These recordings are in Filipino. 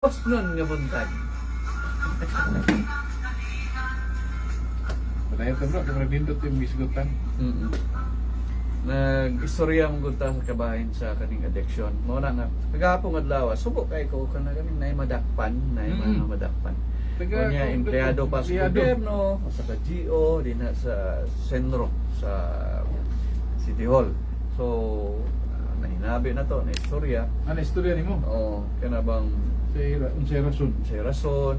Post nun nga buntag. Padayon ta bro, kung nindot yung misgutan. Nag-istorya mong gunta sa kabahin sa kaning addiction. Muna nga, kagapong adlaw, subok kay ko ka na kaning naay madakpan, naay mga madakpan. Kanya empleyado pa sa gobyerno, o sa KGO, din na sa sentro, sa City Hall. So, nahinabi na to, na istorya. Ano istorya nimo? O, kana bang Unsay rason? sa rason,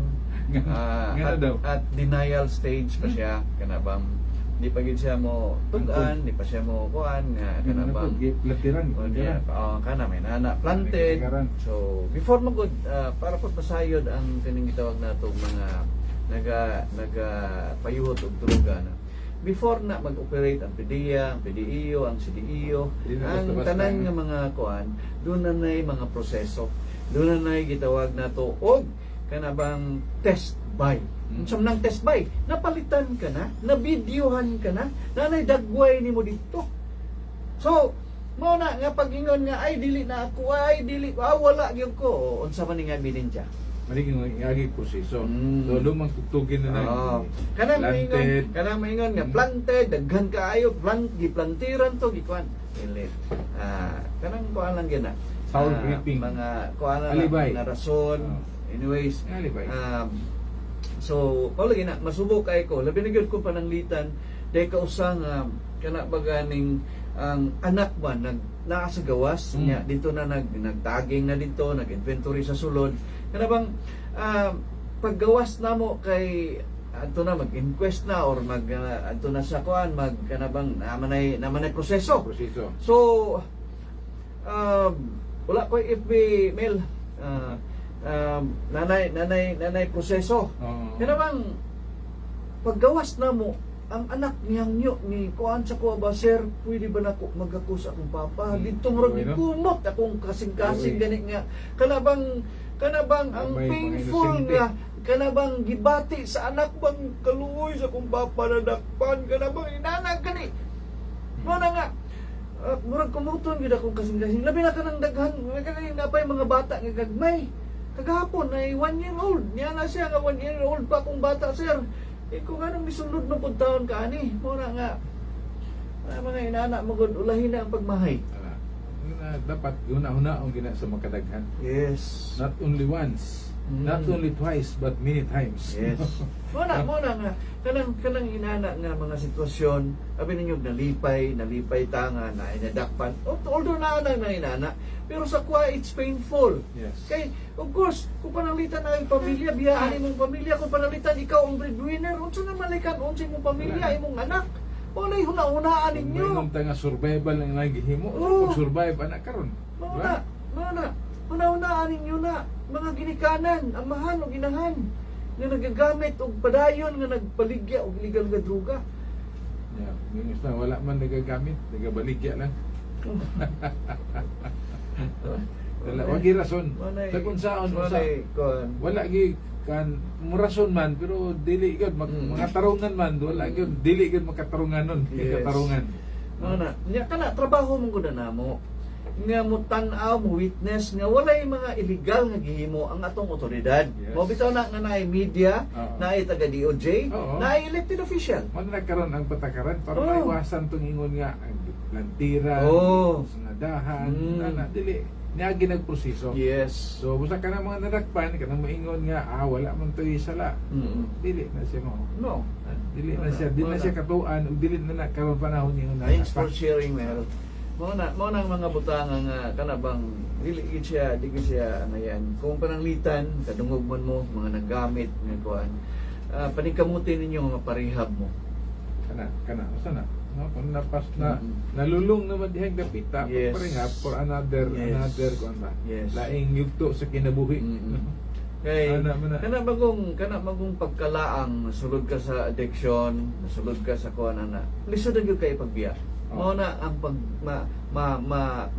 Nga daw. at denial stage pa siya, kana bang di pa gid siya mo tugan, di pa siya mo kuan nga kana bang Latiran. kana may nana planted. So before magud para pud pasayod ang kining gitawag nato mga naga payuhot og droga na. Before na mag-operate ang PDEA, ang PDEO, ang CDEO, ang tanan nga mga kuan, doon na nay mga proseso. Doon na gitawag na to og kanabang test buy. Unsam nang test buy? Napalitan ka na, nabidyohan ka na, nanay dagway nimo dito. So, mao na nga pag-ingon nga ay dili na ako, ay dili wala gyud ko. Unsa man nga ebidensya? Maliging agi proseso. So lumang tugtugin na Kanang maingon nga planted, daghan kaayo, giplantiran to gikuan. Dili. Kanang kuan lang gyud na. Sour creeping. Mga kuan Alibay. na rason. Anyways, Alibay. so paulagi na masubok kay ko. Labi na gyud ko pananglitan dahil kausa nga kana baganing ang anak man naa sa gawas nya dito na nagtaging na dito, nag-inventory sa sulod. Kana bang paggawas namo kay adto na mag-inquest na or adto na sa kuan kanabang namanay proseso. So wala ko FB mail nanay proseso. Kaya bang paggawas na mo ang anak niyang ni kuan sa kuha ba, sir, pwede ba nako magakus akong papa? Dito murag gikumot akong kasing-kasing gani nga kanabang ang painful nga kanabang gibati sa anak bang kaluoy sa akong papa na dakpan kanabang inanag gani. Mo na nga murag kumuton gid akong kasing-kasing labi na kanang daghan napay mga bata nga gagmay kagahapon ay 1 year old niya na siya nga 1 year old pa akong bata, sir. Kung anong misunod na pud taon ka ani mo na nga mga inana magud ulahin na ang pagmahay. Dapat una-una ang gina sa makadaghan. Yes. Not only once, not only twice, but many times. Yes. mo na nga kanang inana nga mga sitwasyon abi ninyo nalipay tanga na inadakpan although na inana pero sa kuha it's painful. Yes. Kay of course kung pananglitan ang pamilya biyaan imong pamilya, kung pananglitan ikaw ang breadwinner unsa na malikan unsa imong pamilya imong anak o nay huna-hunaan ninyo. Mayroon nga survival ang nagihimo. Pag-survive anak karon. Mo na huna-hunaan ninyo na mga ginikanan amahan o ginahan nga nagagamit og padayon nga nagpaligya og illegal nga droga. Yeah, minus na wala man nagagamit, nagabaligya lang. Wala gi rason. Sa kung saan wala gi kan rason man pero dili gud mga tarungan man wala gyud dili gyud makatarunganon katarungan. Na nya kana trabaho mong gud namo nga mo tan-aw mo witness nga walay mga illegal nga gihimo ang atong otoridad. Yes. Mo bitaw na nga naay media, naay taga DOJ, naay elected official. Man nagkaroon ang patakaran para maiwasan tong ingon nga ang plantira, nga dahan, dili niya ginagproseso. Yes. So busa ka na mga nadakpan kanang moingon nga wala man toy sala. Dili na siya mo. No. Dili na siya katuan ug dili na karon panahon niya na. Thanks for sharing, Mel. Mo na ang mga butanga nga kanabang dili gid siya ngayan. Kung pananglitan kadungog man mo mga naggamit nga kuan. Paningkamutin ninyo mga parehab mo. Kana usa na. No, kung napas na nalulong naman dihang dapita parehab for another kuan ba. Laing yugto sa kinabuhi. Kay kana magong pagkalaang nasulod ka sa addiction, nasulod ka sa kuan ana. Lisod gyud kay pagbiya. Mao na ang pag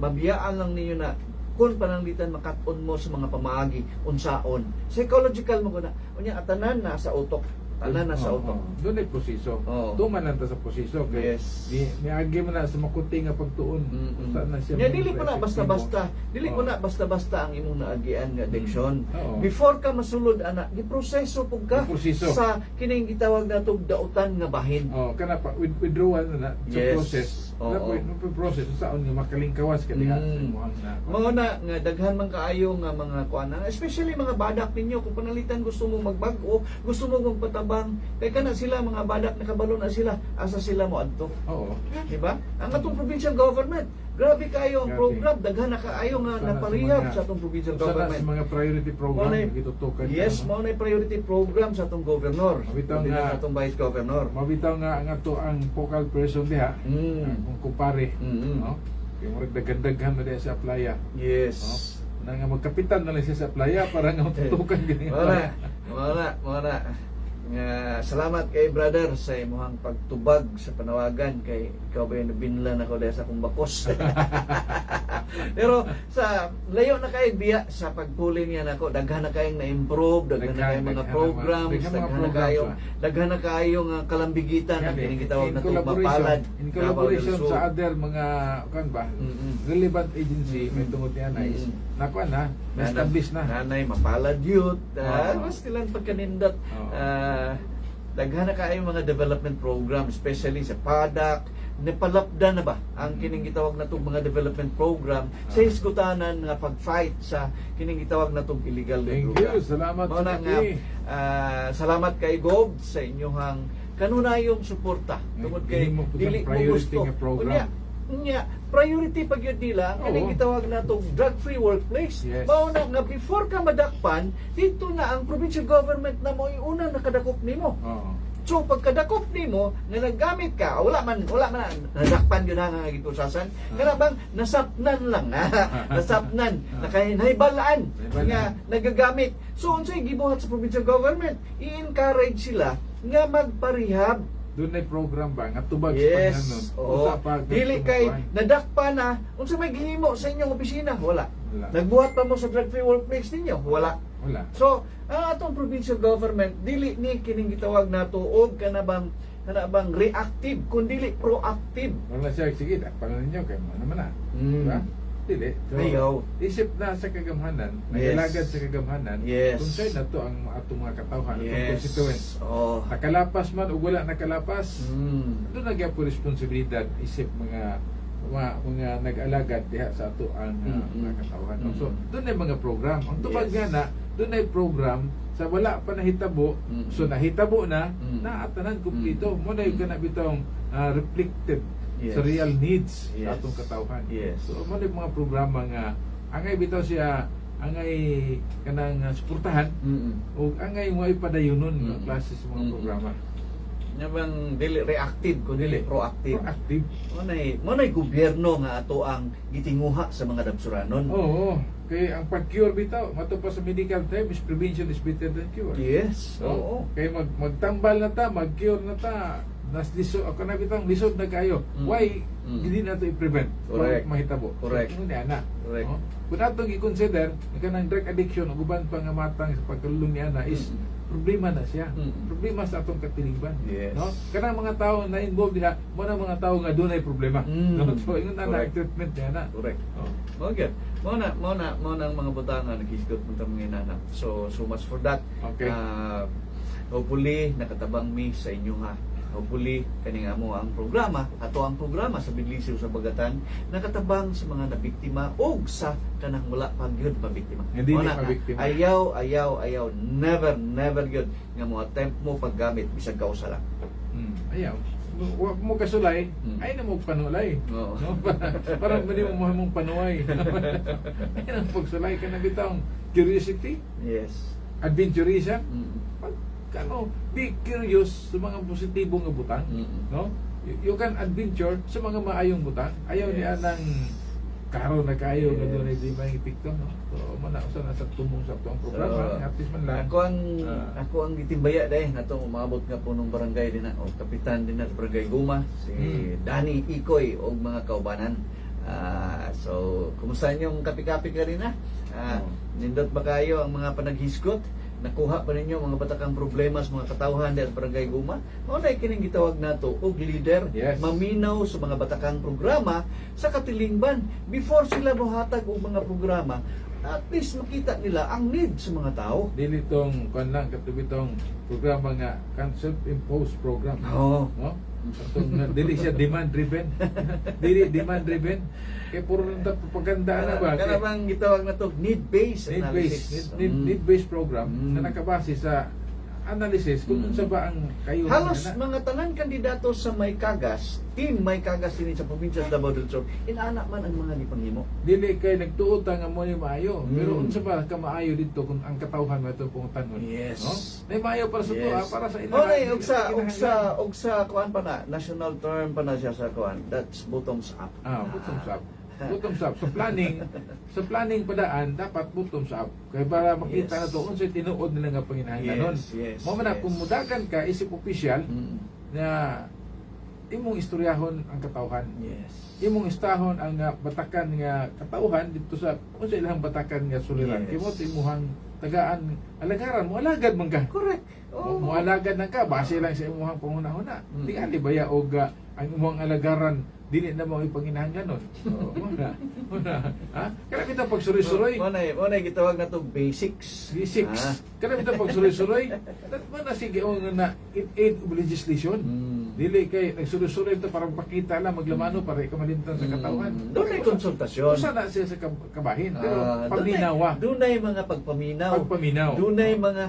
mabiyaan lang ninyo na kung pananglitan makat-on mo sa mga pamaagi unsaon psychological mo na unya atanan na sa utok tanan na sa utok. Doon ay proseso. Oo. Tuman lang ta sa proseso. Kaya Yes. niagi mo na sa makunti nga pagtuon. Saan na siya. Nya dili po na effective basta-basta. mo. Dili po na basta-basta ang imong naagian nga addiction. Oo. Before ka masulod ana, giproseso pug ka Giproseso. sa kining gitawag natong dautan nga bahin. Oh, kana pa withdrawal na sa Yes. process. Oo. Na po process saon nga makalingkawas ka diha sa imong na. Mga na nga daghan man kaayo nga mga kuana, especially mga badak ninyo kung panalitan gusto mo magbag-o, gusto mo magpatabang, kay kana sila mga badak nakabalo na sila, asa sila mo adto. Oo. Diba? Ang atong provincial government, grabe kayo ang Grabe. program, daghan na kaayo nga Sana naparehab sa mga- sa atong provincial Sana government. sa mga priority program Maunay- nga gitutukan. Yes, mao na priority program sa atong governor. Mabitaw Hindi na nga- sa atong vice governor. Mabitaw nga nga to ang focal person diha. Kung kumpare, no? Kay murag daghan-daghan na diha sa playa. Yes. Na nga magkapitan na lang siya sa playa para nga matutukan gini nga playa. Muna. Nga salamat kay brother sa imong pagtubag sa panawagan kay ikaw ba yung binlan ako dahil sa akong bakos. Pero sa layo na kay biya sa pagpuli niya nako, daghan na kayong na-improve, daghan na kayong mga programs, daghan na kayong kalambigitan ang kining gitawag na mapalad. In collaboration sa other mga kan ba relevant agency may tungod niya na is nakuha na na-establish na. Nanay mapalad youth, Oo. mas silang pagkanindot. Daghan na kayong mga development program, especially sa PADAC, napalapda na ba ang kining gitawag na itong mga development program sa hisgutanan nga pag-fight sa kining gitawag na itong illegal na Thank droga. you. Salamat Mao sa na nga, kati. salamat kay Gob sa inyong kanunayong suporta tungod kay Hindi mo po dili sa mo priority gusto. nga program. Unya, priority pag yun nila ang kining Oo. gitawag na itong drug-free workplace. Yes. Mao na nga before ka madakpan, dito na ang provincial government na mo una nakadakop nimo. Oo. So pagkadakop nimo nga naggamit ka, wala man nadakpan yun nga gitusasan. Kana bang nasapnan lang nasapnan, nakahinaybalaan nga nagagamit. So unsay gibuhat sa provincial government? I-encourage sila nga magparehab. Doon ay program ba nga tubag Yes. sa nun. Oo. Dili kay nadakpa na unsa may gihimo sa inyong opisina? Wala. Wala. Nagbuhat pa mo sa drug-free workplace ninyo? Wala. Wala. So, ang atong provincial government dili ni kining gitawag nato og kana bang reactive kundi proactive. Wala siya sige dakpan ninyo kay mo naman na. Mm. Diba? Dili. So, Ayaw. isip na sa kagamhanan, Yes. nagalagad sa kagamhanan. Yes. Kung sa'yo na to ang atong mga katawhan, atong Yes. constituents. Oh. Nakalapas man o wala nakalapas, doon nagyan po responsibilidad isip mga nag-alagad diha sa ato ang mga katawhan. So doon ay mga program. Ang tubag Yes. nga na, doon ay program sa wala pa nahitabo. So nahitabo na, naatanan kumplito. Mo na yung kana bitong reflected Yes. sa real needs Yes. sa atong katawhan. Yes. So mo na yung mga programa nga angay bitaw siya angay kanang suportahan o angay mo ipadayunon nga klase sa mga programa. Nya bang dili reactive kundi proactive. Proactive. Mo nay gobyerno nga ato ang gitinguha sa mga dabsuranon. Oo. Kaya ang pag-cure bitaw, mato pa sa medical term, is prevention is better than cure. Yes. Oo. Kaya magtambal na ta, mag-cure na ta, lisod, ako na bitang lisod na kayo. Why hindi na to i-prevent? Correct. Mahitabo. Correct. So, ni ana. Correct. Kung natong i-consider, kanang drug addiction, o guban pa nga matang sa pagkalulong ni ana is problema na siya. Problema sa atong katilingban. Yes. No? Kanang mga tao na involved diha, mo na mga tao nga dunay problema. No? So ingon na Correct. treatment niya na. Correct. Oh. Okay. Mo na ang mga butangan naghisgot mo mga inana. So much for that. Okay. Hopefully nakatabang mi sa inyo ha. Hopefully kaning amo ang programa, ato ang programa sa Bidlisyo sa Bagatan nakatabang sa mga nabiktima o sa kanang wala pang gyud pabiktima. Hindi Mo ni na, pabiktima. Ayaw, never gyud nga mo attempt mo paggamit bisag kausa lang. Ayaw. Wa mo kasulay, ay na mo panulay. Oo. No? Para mali mo mong panuway. Ay nang pagsulay ka na bitang curiosity, Yes. adventurism. Be curious sa mga positibong nga butang. No? You can adventure sa mga maayong butang. Ayaw Yes. niya ng karo na kayo nga Yes. doon ay di may epekto. No? So, manausan na sa tumong sa tuwang programa. So, Artist man lang. Ako ang gitimbaya dahil nato umabot nga po nung barangay din na o kapitan din na sa barangay Guma si Danny Ikoy o mga kaubanan. So kumusta inyong kapi-kapi ka rin na? Nindot ba kayo ang mga panaghisgot? nakuha pa ninyo mga batakang problema sa mga katawhan sa Barangay Guma, mao na kining gitawag nato og leader, Yes. maminaw sa mga batakang programa sa katilingban before sila mohatag og mga programa. At least makita nila ang need sa mga tao. Dili tong kan lang katubi tong programa nga self-imposed program. Oo. No? Dili siya demand driven. Dili demand driven. Kaya puro nang propaganda na ba? Kana bang gitawag na to need-based analysis. Need-based program Mm. na nakabase sa analysis kung unsa ba ang kayo Halos na. mga tanan kandidato sa May Kagas, team May Kagas din sa probinsya sa Davao del Sur, inaanak man ang mga gipanghimo. Dili kay nagtuot nga mo ni maayo. Mm. Pero unsa ba ka maayo dito kung ang katawhan mo ito pungutan mo? Yes. No? May maayo para sa Yes. para sa ila. Okay, ugsa kuan pa na, national term pa na siya sa kuan. That's bottoms up. Bottoms up. Bottoms up. Sa planning padaan, dapat bottoms up. Kaya para makita Yes. na to, kung sa'y tinuod nila nga panginahanglanon. Yes. Mo man na, kung mudakan ka, isip opisyal, Mm. na imong istoryahon ang katawhan. Yes. Imong istahon ang batakan nga katawhan dito sa, kung sa ilang batakan nga suliran. Yes. Kimo imuhang tagaan, alagaran mo, alagad man ka. Correct. Mo alagad na ka, base lang sa imuhang pangunahuna. Mm. Tingali baya og ang imuhang alagaran dili na mo ipanginahanglanon. Muna. Ha? Kana bitaw pagsuri-suroy. Mo na gitawag na to basics. Basics. Ah. Kana bitaw pagsuri-suroy. Dat man na sige o na aid of legislation. Dili kay nagsuri-suroy to para pakita lang maglamano para ikamalintang sa katawhan. Doon ay konsultasyon. Usa na siya sa kabahin pero paminawa. Doon ay mga pagpaminaw. Pagpaminaw. Doon ay mga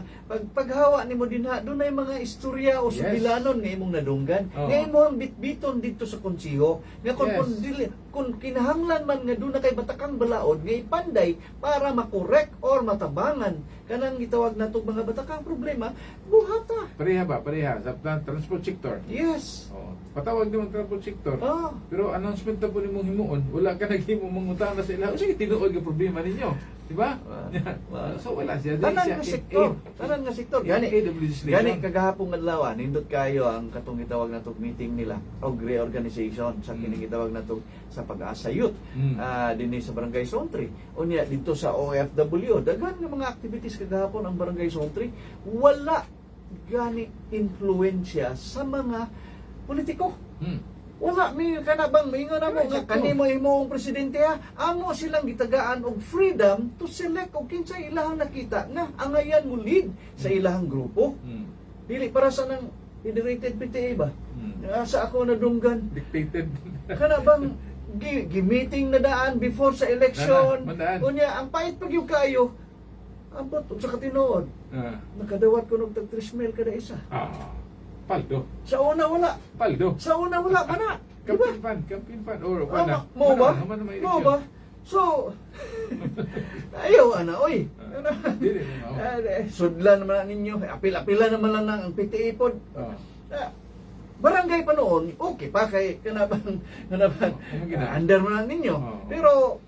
paghawa nimo dinha, doon ay mga istorya o Yes. subilanon nga imong nadunggan. Oo. Nga imong bitbiton dito sa konsiho. Nga kung Yes. kung kinahanglan man nga doon na kay batakang balaod nga ipanday para makorek or matabangan kanang gitawag natong mga batakang problema, buhata. Pareha ba? Pareha sa transport sector. Yes. Oh, patawag naman transport sector. Oh. Pero announcement na po nimong himuon, wala ka naghimo mangutana sa ila. Sige, tinuod nga problema ninyo. Di ba? So wala siya. Dili Tanan siya nga sektor. Tanan nga sektor. Gani. aid of legislation. Gani kagahapon adlaw nindot kayo ang katong gitawag natong meeting nila og reorganization sa kining gitawag natong sa Pag-asa Youth dinhi sa Barangay Sontri. Unya dito sa OFW daghan nga mga activities kagahapon ang Barangay Sontri, wala gani influensya sa mga politiko. Wala mi kana bang maingon na mo nga kanimo imong presidente ha, amo silang gitagaan og freedom to select og kinsa ilahang nakita nga angayan mo lead sa ilahang grupo. Dili para sa nang federated PTA ba? Sa ako nadunggan. Dictated. Kana bang gi-meeting na daan before sa election. Mandaan. Unya ang pait pag yung kayo. Ambot sa katinuod. Nakadawat ko ng tag-3,000 kada isa. Paldo. Sa una wala. Paldo. Sa una wala pa na. Diba? Campaign fund. Or Mo ba? Mo ba? So, ayaw ana, oy. Dili na mao. Sudlan naman na ninyo. Apil-apila naman lang ang PTA pod. Barangay pa noon, okay pa kay kanabang under mo na ninyo. Pero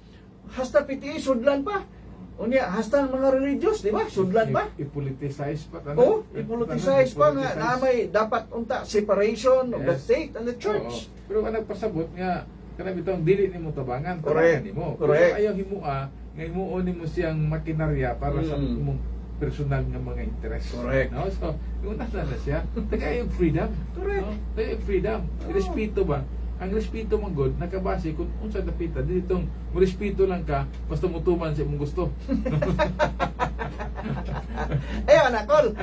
hasta PTA sudlan pa. Unya hasta ang mga religious, di ba? Sudlan pa. I-politicize pa. Oh, i-politicize pa nga na may dapat unta separation of the state and the church. Pero ang nagpasabot nga kanang bitong dili nimo tabangan, Correct. nimo. Correct. Pero ayaw himua nga himuon nimo siyang makinarya para sa imong personal nga mga interes. Correct. No? So, yung na siya, tagayog freedom. Correct. No? Tagayog freedom. Respeto ba? Ang respeto mong God, nakabase kung unsa dapita. Ditong respeto lang ka, basta mutuman sa imong gusto. Ayaw na, Col.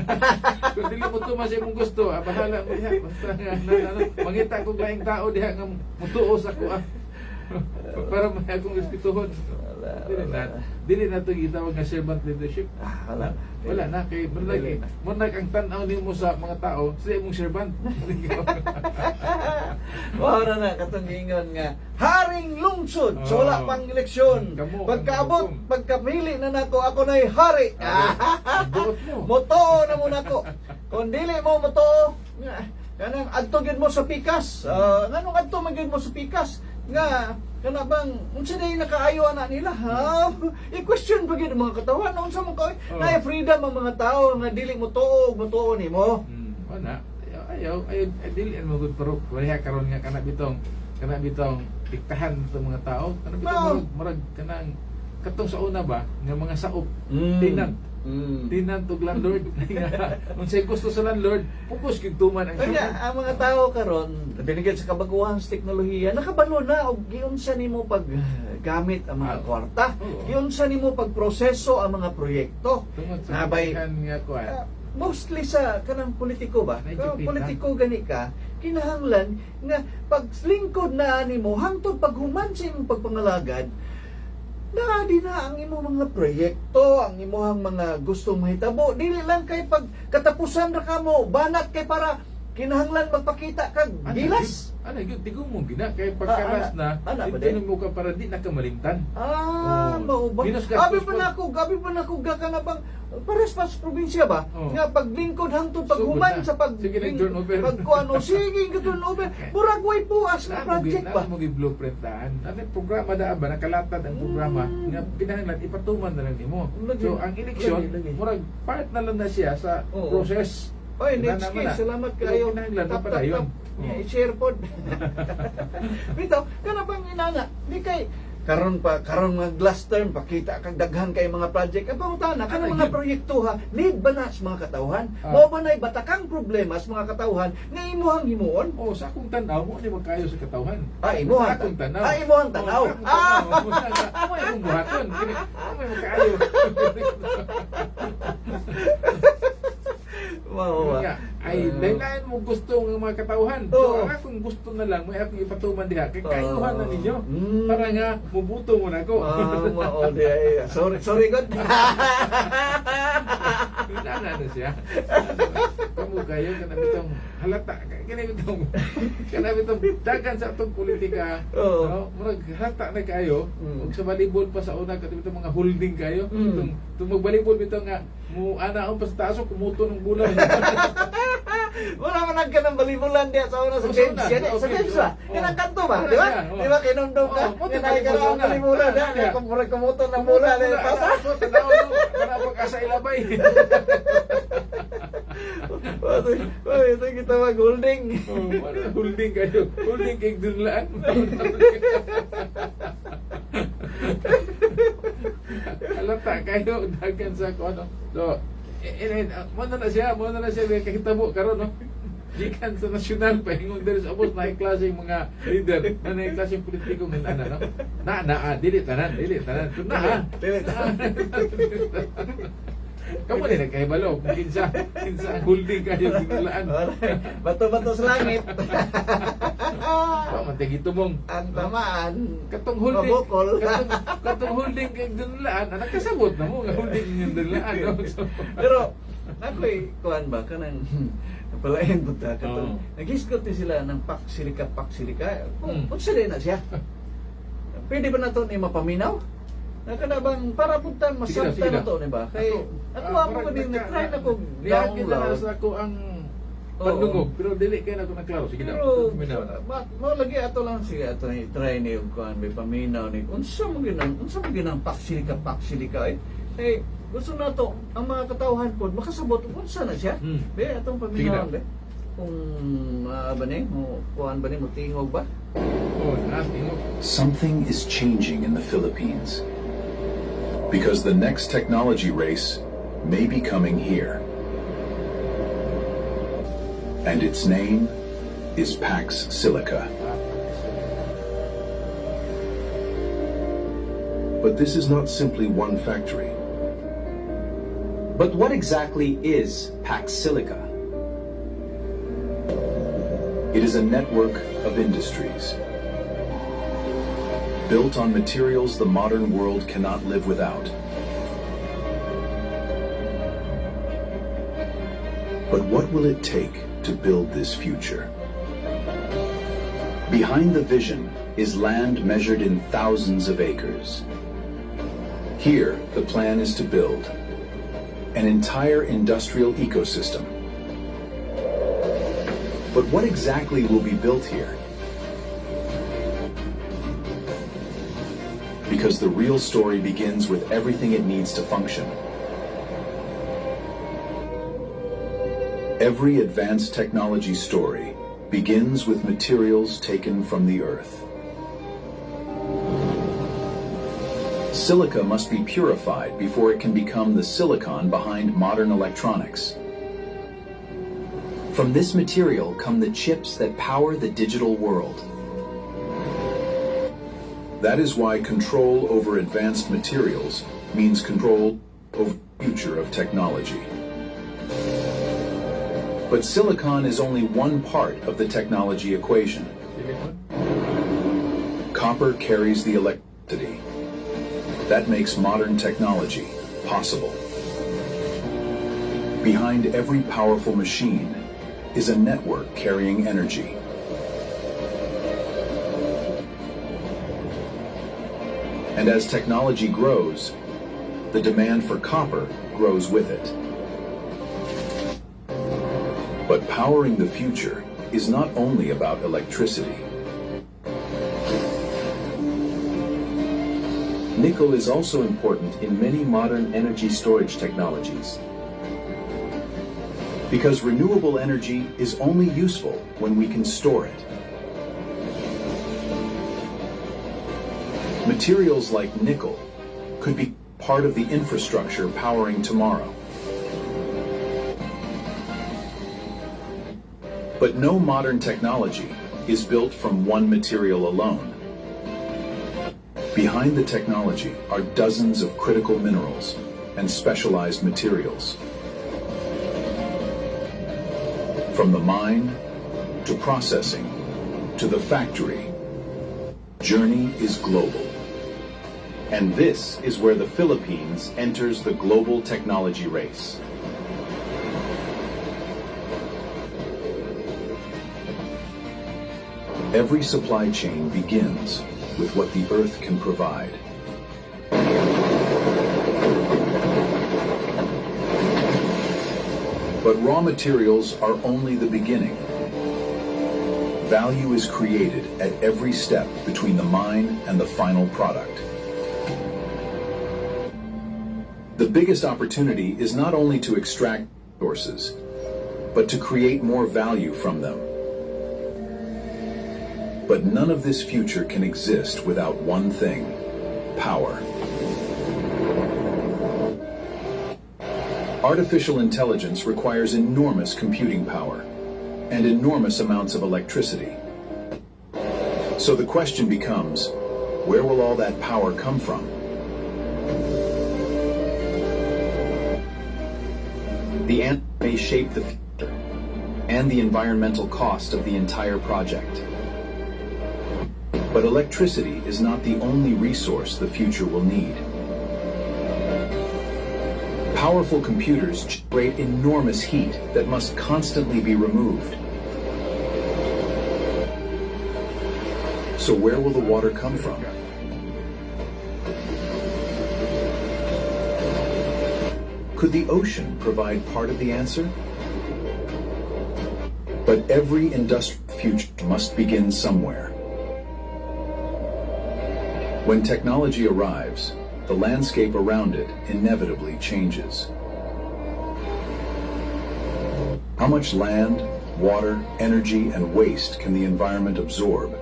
Kung dili mutuman sa imong gusto, bahala mo diha. Basta mangita kong laing tao diha nga mutuos ako para may akong respetuhon. Dili na ito gitawag nga servant leadership. Wala na. Kay munag ang tanaw nimo sa mga tao, sila imong servant. Wala na katong giingon nga haring lungsod. So wala pang eleksyon. Pagkaabot, pagkamili na nako ako na'y hari. Buot mo. Motoo na mo nako. Kung dili mo motoo, kanang adto gyud mo sa pikas. Nganong adto man gyud mo sa pikas? Nga kana bang unsa day nakaayo ana nila ha? I-question pa gyud mga katawan unsa man kay na freedom ang mga tao nga dili mo tuo nimo. Wala. Ayaw dili mo gud pero wala karon nga kana bitong diktahan sa mga tao. Kana bitong murag kanang katong sa una ba nga mga saop. Tinan Tinantog landlord. Kung sa'yo gusto sa landlord, focus kyung tuman ang Kanya, ang mga tao karon binigyan sa kabaguhan sa teknolohiya, nakabalo na og giunsa nimo pag gamit ang mga kwarta, Oo. giunsa nimo pag proseso ang mga proyekto. Tungod sa Nabay, nga kuan. mostly sa kanang politiko ba? Medyo Kung kita. politiko gani ka, kinahanglan nga pag lingkod na nimo hangtod paghuman sa imong pagpangalagad, di na ang imong mga proyekto, ang imong mga gustong mahitabo, dili lang kay pag katapusan ra kamo, banat kay para kinahanglan magpakita kag gilas. Ano, tigong mo gina kay pagkalas na, ba ito din? mo ka para di na ka malimtan. Mao ba? Minus gastos Gabi pa na ko ka na bang pares pa sa probinsya ba? Oo. Nga paglingkod hangtod paghuman Sugod na. sa pag Sige, nag-turnover. pagkuano, sige turnover. Murag way puas na project ba? Mo gi-blueprintan. Ano programa da ba nakalatad ang programa nga kinahanglan ipatuman na lang nimo. Lagi. So ang eleksyon Lagi. murag part na lang na siya sa Oo. process. Oy, Wala next naman case, na. salamat Pero kayo. kinahanglan na Tap, pala tap, yun. tap. Yeah, i-share pod. Bito, kana bang inana? Di kay karon mga glass term pakita kag daghan kay mga project. Ang pangutana kana Ano mga yun? proyekto ha, need ba na sa mga katawhan? Ah. Mao ba nay batakang problema sa mga katawhan nga imuhang himuon? Oh, sa akong tanaw mo ni magkayo sa katawhan. Imuhang Sa akong tanaw. imuhang tanaw. Oh, sa akong tanaw. Mo yung buhaton. Mo yung magkayo. Wow. Nga, ay dahil mo gusto ng mga katauhan. Oo. So, ang akong gusto na lang, may akong ipatuman diha. Kay kayuhan na ninyo. Mm. Para nga, mubuto mo na ako. Mao di ay. Sorry god. Kailangan na siya. Kamu kayo, kanabitong halata. Kanabitong dagan sa atong politika. Oo. No? Murag halata na kayo. Mm. Ug sa balibol pa sa una, kanabitong mga holding kayo. Mm. Itong magbalibol bito nga, mo ana ang pastaso, kumuto ng bulan. Wala man nagka ng balibulan diya sa una sa Oh, James. sa una. Yan sa Okay, James ba? oh. Yan ang kanto ba? Wala Di ba? yan, oh. Di ba kinundong ka? Oh, Yan buti ay ka balibulan ng balibulan. na. Yan ay kumuto ng bulan. Tanaw mo, para pag-asa ilabay. Ito kita mag holding. Oh, ano, holding kayo. Holding kay dunlaan. Alata kayo, dagan sa kung ano. So, mo na siya, may kahitabo karon no? Gikan sa nasyonal, pahingon din sa abos, na klase yung mga leader, na klase yung politiko ng ano, no? Dili tanan. Ito na, ha? Kamu din nagkahibalo, kung kinsa ang holding kayo, ginulaan. Bato-bato sa langit. Mantigito mong. Ang tamaan. Katong holding, Mabukol. katong holding kay Dunlaan, anak kasabot na mo nga holding yung Dunlaan. No? So, Pero, ako'y, kuhan ba, kanang napalayan po ta. Oo. Nag-isgot din sila ng paksilika. Hmm. Kung sila na siya. Pwede ba na ito ni mapaminaw? Nakana bang para punta Sige masabta na. na to ni ba? Kay ako mo din try na ko Niyagin na download. sa ako ang Oo. pandungog, pero dili kayo na ako naklaro. Sige na, Pero paminaw. mo lagi ato lang siya ato ni try ni og kuan may paminaw ni unsa mo ginang paksilika eh gusto na to ang mga katawhan pod makasabot unsa na siya. Be atong Sige paminaw na. be. Kung ba ni mo kuan ba ni mo tingog ba? Oh, tingog. Something is changing in the Philippines because the next technology race may be coming here. And its name is Pax Silica. But this is not simply one factory. But what exactly is Pax Silica? It is a network of industries built on materials the modern world cannot live without. But what will it take to build this future? Behind the vision is land measured in thousands of acres. Here, the plan is to build an entire industrial ecosystem. But what exactly will be built here? Because the real story begins with everything it needs to function. Every advanced technology story begins with materials taken from the earth. Silica must be purified before it can become the silicon behind modern electronics. From this material come the chips that power the digital world. That is why control over advanced materials means control over the future of technology. But silicon is only one part of the technology equation. Copper carries the electricity. That makes modern technology possible. Behind every powerful machine is a network carrying energy. And as technology grows, the demand for copper grows with it. But powering the future is not only about electricity. Nickel is also important in many modern energy storage technologies. Because renewable energy is only useful when we can store it. Materials like nickel could be part of the infrastructure powering tomorrow. But no modern technology is built from one material alone. Behind the technology are dozens of critical minerals and specialized materials. From the mine to processing to the factory, journey is global. And this is where the Philippines enters the global technology race. Every supply chain begins with what the earth can provide. But raw materials are only the beginning. Value is created at every step between the mine and the final product. The biggest opportunity is not only to extract resources, but to create more value from them. But none of this future can exist without one thing: power. Artificial intelligence requires enormous computing power and enormous amounts of electricity. So the question becomes, where will all that power come from? The answer may shape the future and the environmental cost of the entire project. But electricity is not the only resource the future will need. Powerful computers generate enormous heat that must constantly be removed. So where will the water come from? Could the ocean provide part of the answer? But every industrial future must begin somewhere. When technology arrives, the landscape around it inevitably changes. How much land, water, energy, and waste can the environment absorb?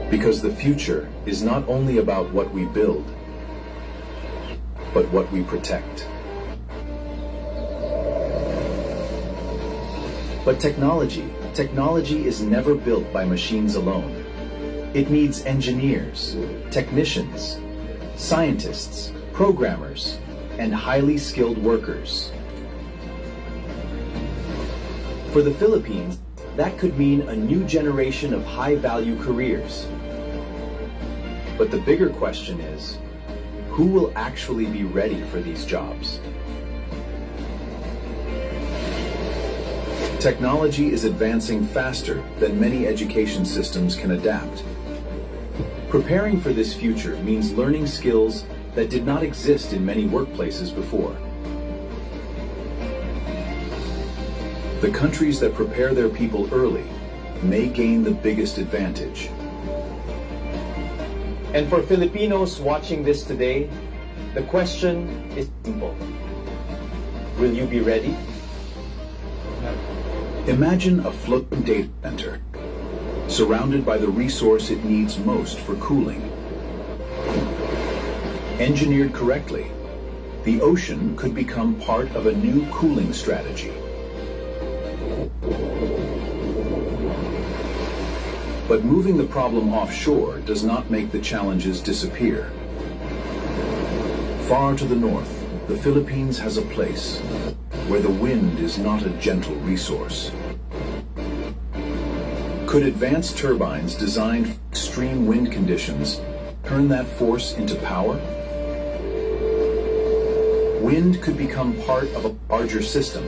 Because the future is not only about what we build, but what we protect. But technology is never built by machines alone. It needs engineers, technicians, scientists, programmers, and highly skilled workers. For the Philippines, that could mean a new generation of high-value careers. But the bigger question is, who will actually be ready for these jobs? Technology is advancing faster than many education systems can adapt. Preparing for this future means learning skills that did not exist in many workplaces before. The countries that prepare their people early may gain the biggest advantage. And for Filipinos watching this today, the question is simple. Will you be ready? Imagine a floating data center, surrounded by the resource it needs most for cooling. Engineered correctly, the ocean could become part of a new cooling strategy. But moving the problem offshore does not make the challenges disappear. Far to the north, the Philippines has a place where the wind is not a gentle resource. Could advanced turbines designed for extreme wind conditions turn that force into power? Wind could become part of a larger system,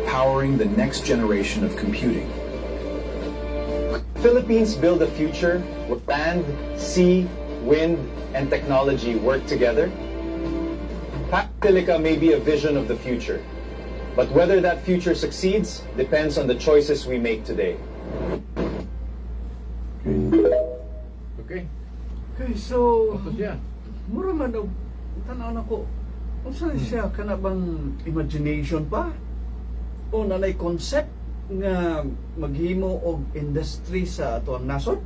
powering the next generation of computing. Philippines build a future where land, sea, wind, and technology work together? Silica may be a vision of the future, but whether that future succeeds depends on the choices we make today. Okay. Okay, so Tapos siya. mura man daw tanaw na ko. Unsa siya kana bang imagination pa? O nanay concept nga maghimo og industry sa ato ang nasod?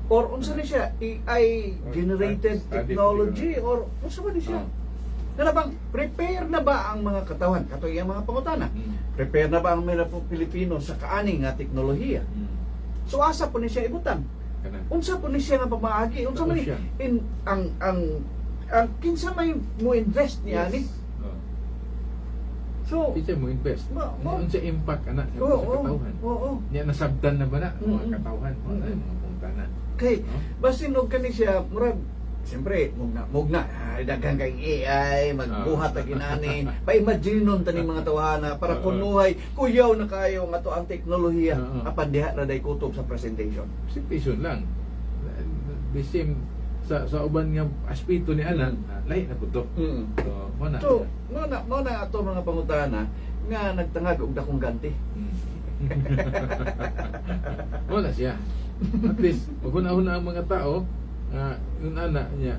Or unsa ni siya AI generated Study technology siguro. or unsa ba ni siya? Kana bang prepare na ba ang mga katawan kato ang mga pangutana? Prepare na ba ang mga Pilipino sa kaani nga teknolohiya? So asa po ni siya ibutang? Kana. Unsa po ni siya nga pamaagi? Unsa man ni Siya. in ang kinsa may mo invest niya ni? Oh. So Isa mo invest. Ma- Unsa impact anak sa oo, katawhan? oo. Niya nasabdan na ba na ang mga Mm-mm. katawhan? Wala Mm-mm. mga pungtana. Okay, No? basin og kani siya murag siyempre mugna daghang kay AI magbuhat ang inani pa-imagine nun tani mga tawhana para kunuhay kuyaw na kayo nga to ang teknolohiya Oo. apan diha na day kutob sa presentation. Simple lang. The same sa uban nga aspito ni anak, lahi na po to. Mm. So, mo na. So, mo na ato mga pangutana nga nagtangag og dakong ganti. Mo na siya. At least, maghuna-huna ang mga tao, yung anak niya,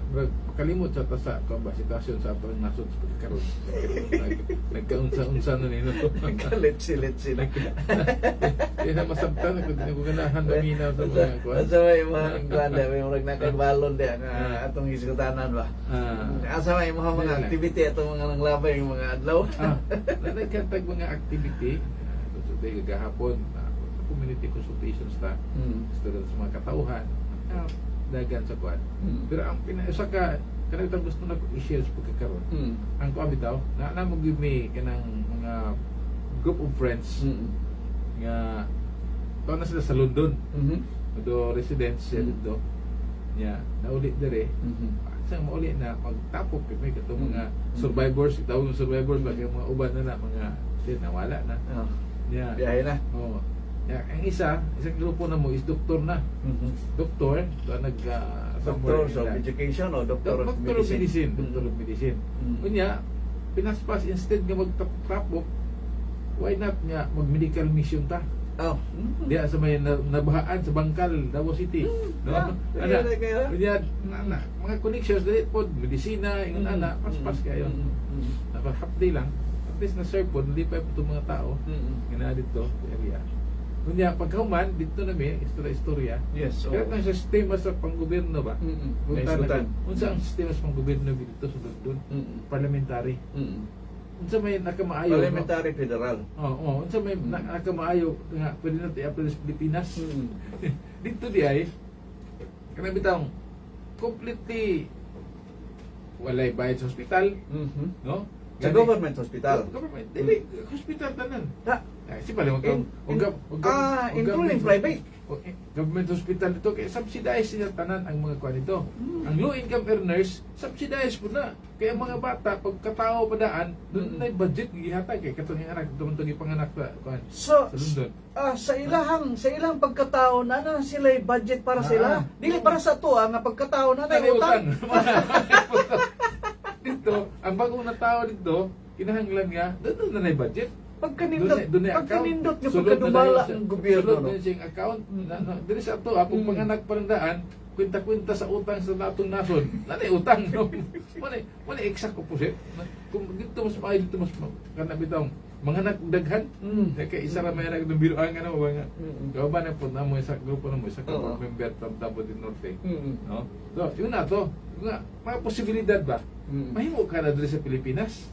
kalimot sa tasa, sitasyon sa atong nasod sa pagkaroon. Nagkaunsa-unsa na nino. Nagkalit-silit sila. Hindi na masabtan, nagkaganahan na minaw sa mga kuwan. Asa may mga kuwanda, may mga nakaibalon di ang atong isgutanan ba? Asa may mga activity atong mga nanglabay yung mga adlaw. Nagkatag mga activity, today gahapon, community consultations ta, students sa mga katauhan, dagan sa kuwan. Pero ang pinasa ka, kanang gusto na ko i-share sa pagkakaroon. Ang kuwami daw, na mo give me kanang mga group of friends nga taon na sila sa London. Do residents siya dito. Nya nauli dire. Sa mauli na magtapok kami katong mga survivors, tawag ng survivors bagay mga uban na mga nawala na. Nya Biyahe na. oh. Ya, ang isang grupo na mo is doktor na. Doktor, Doctor of Education o Doctor of Medicine. Doctor of Medicine. Kunya, pinaspas instead nga magtapok, why not nga mag-medical mission ta? Oh. Diya sa may nabahaan sa Bangkal, Davao City. No? Ana, kunya, mga connections dili pod medisina, ingon ana, paspas kayo. Half day lang. At least na-serve po, hindi pa ito mga tao. Nga dito, area. Kunya, pagkahuman, dito na may istorya. Yes. Kaya ang sistema sa panggobyerno ba? Naisutan. Unsa ang sistema sa panggobyerno dito sa London? Parliamentary. Unsa may nakamaayo? Parliamentary Federal. Oo, unsa may nakamaayo nga pwede na i-apply sa Pilipinas. Dito di ay kanang bitang completely walay bayad sa ospital, no? Sa government hospital. Government, dili hospital tanan. Si pala including private. Government hospital dito kay subsidized niya tanan ang mga kuan dito. Ang low income earners subsidized po na. Kaya ang mga bata pagkatao padaan doon na budget gihatag kay katong anak tumutong ipanganak sa kuan So, sa London. sa ilang pagkatao na sila budget para sila. Dili para sa to nga pagkatao na utang. Dito, ang bagong na tao dito, kinahanglan nga doon na budget. Pagkanindot nga Sulod pagkadumala na ang gobyerno. Sulod na siyang account. Dili sa to, akong panganak parandaan, kwenta-kwenta sa utang sa natong nasod. Nanay utang, no? Wala exact opposite. Kung dito mas maayo, dito mas kanabitang mga anak daghan. Kaya isa ra may anak ng biruan nga no ba nga. Gawa ba na po na mo sa grupo na mo sa Oo. member from Tabo del Norte. Mm. No? So, yun na to. Nga, mga posibilidad ba? Mahimo ka na diri sa Pilipinas.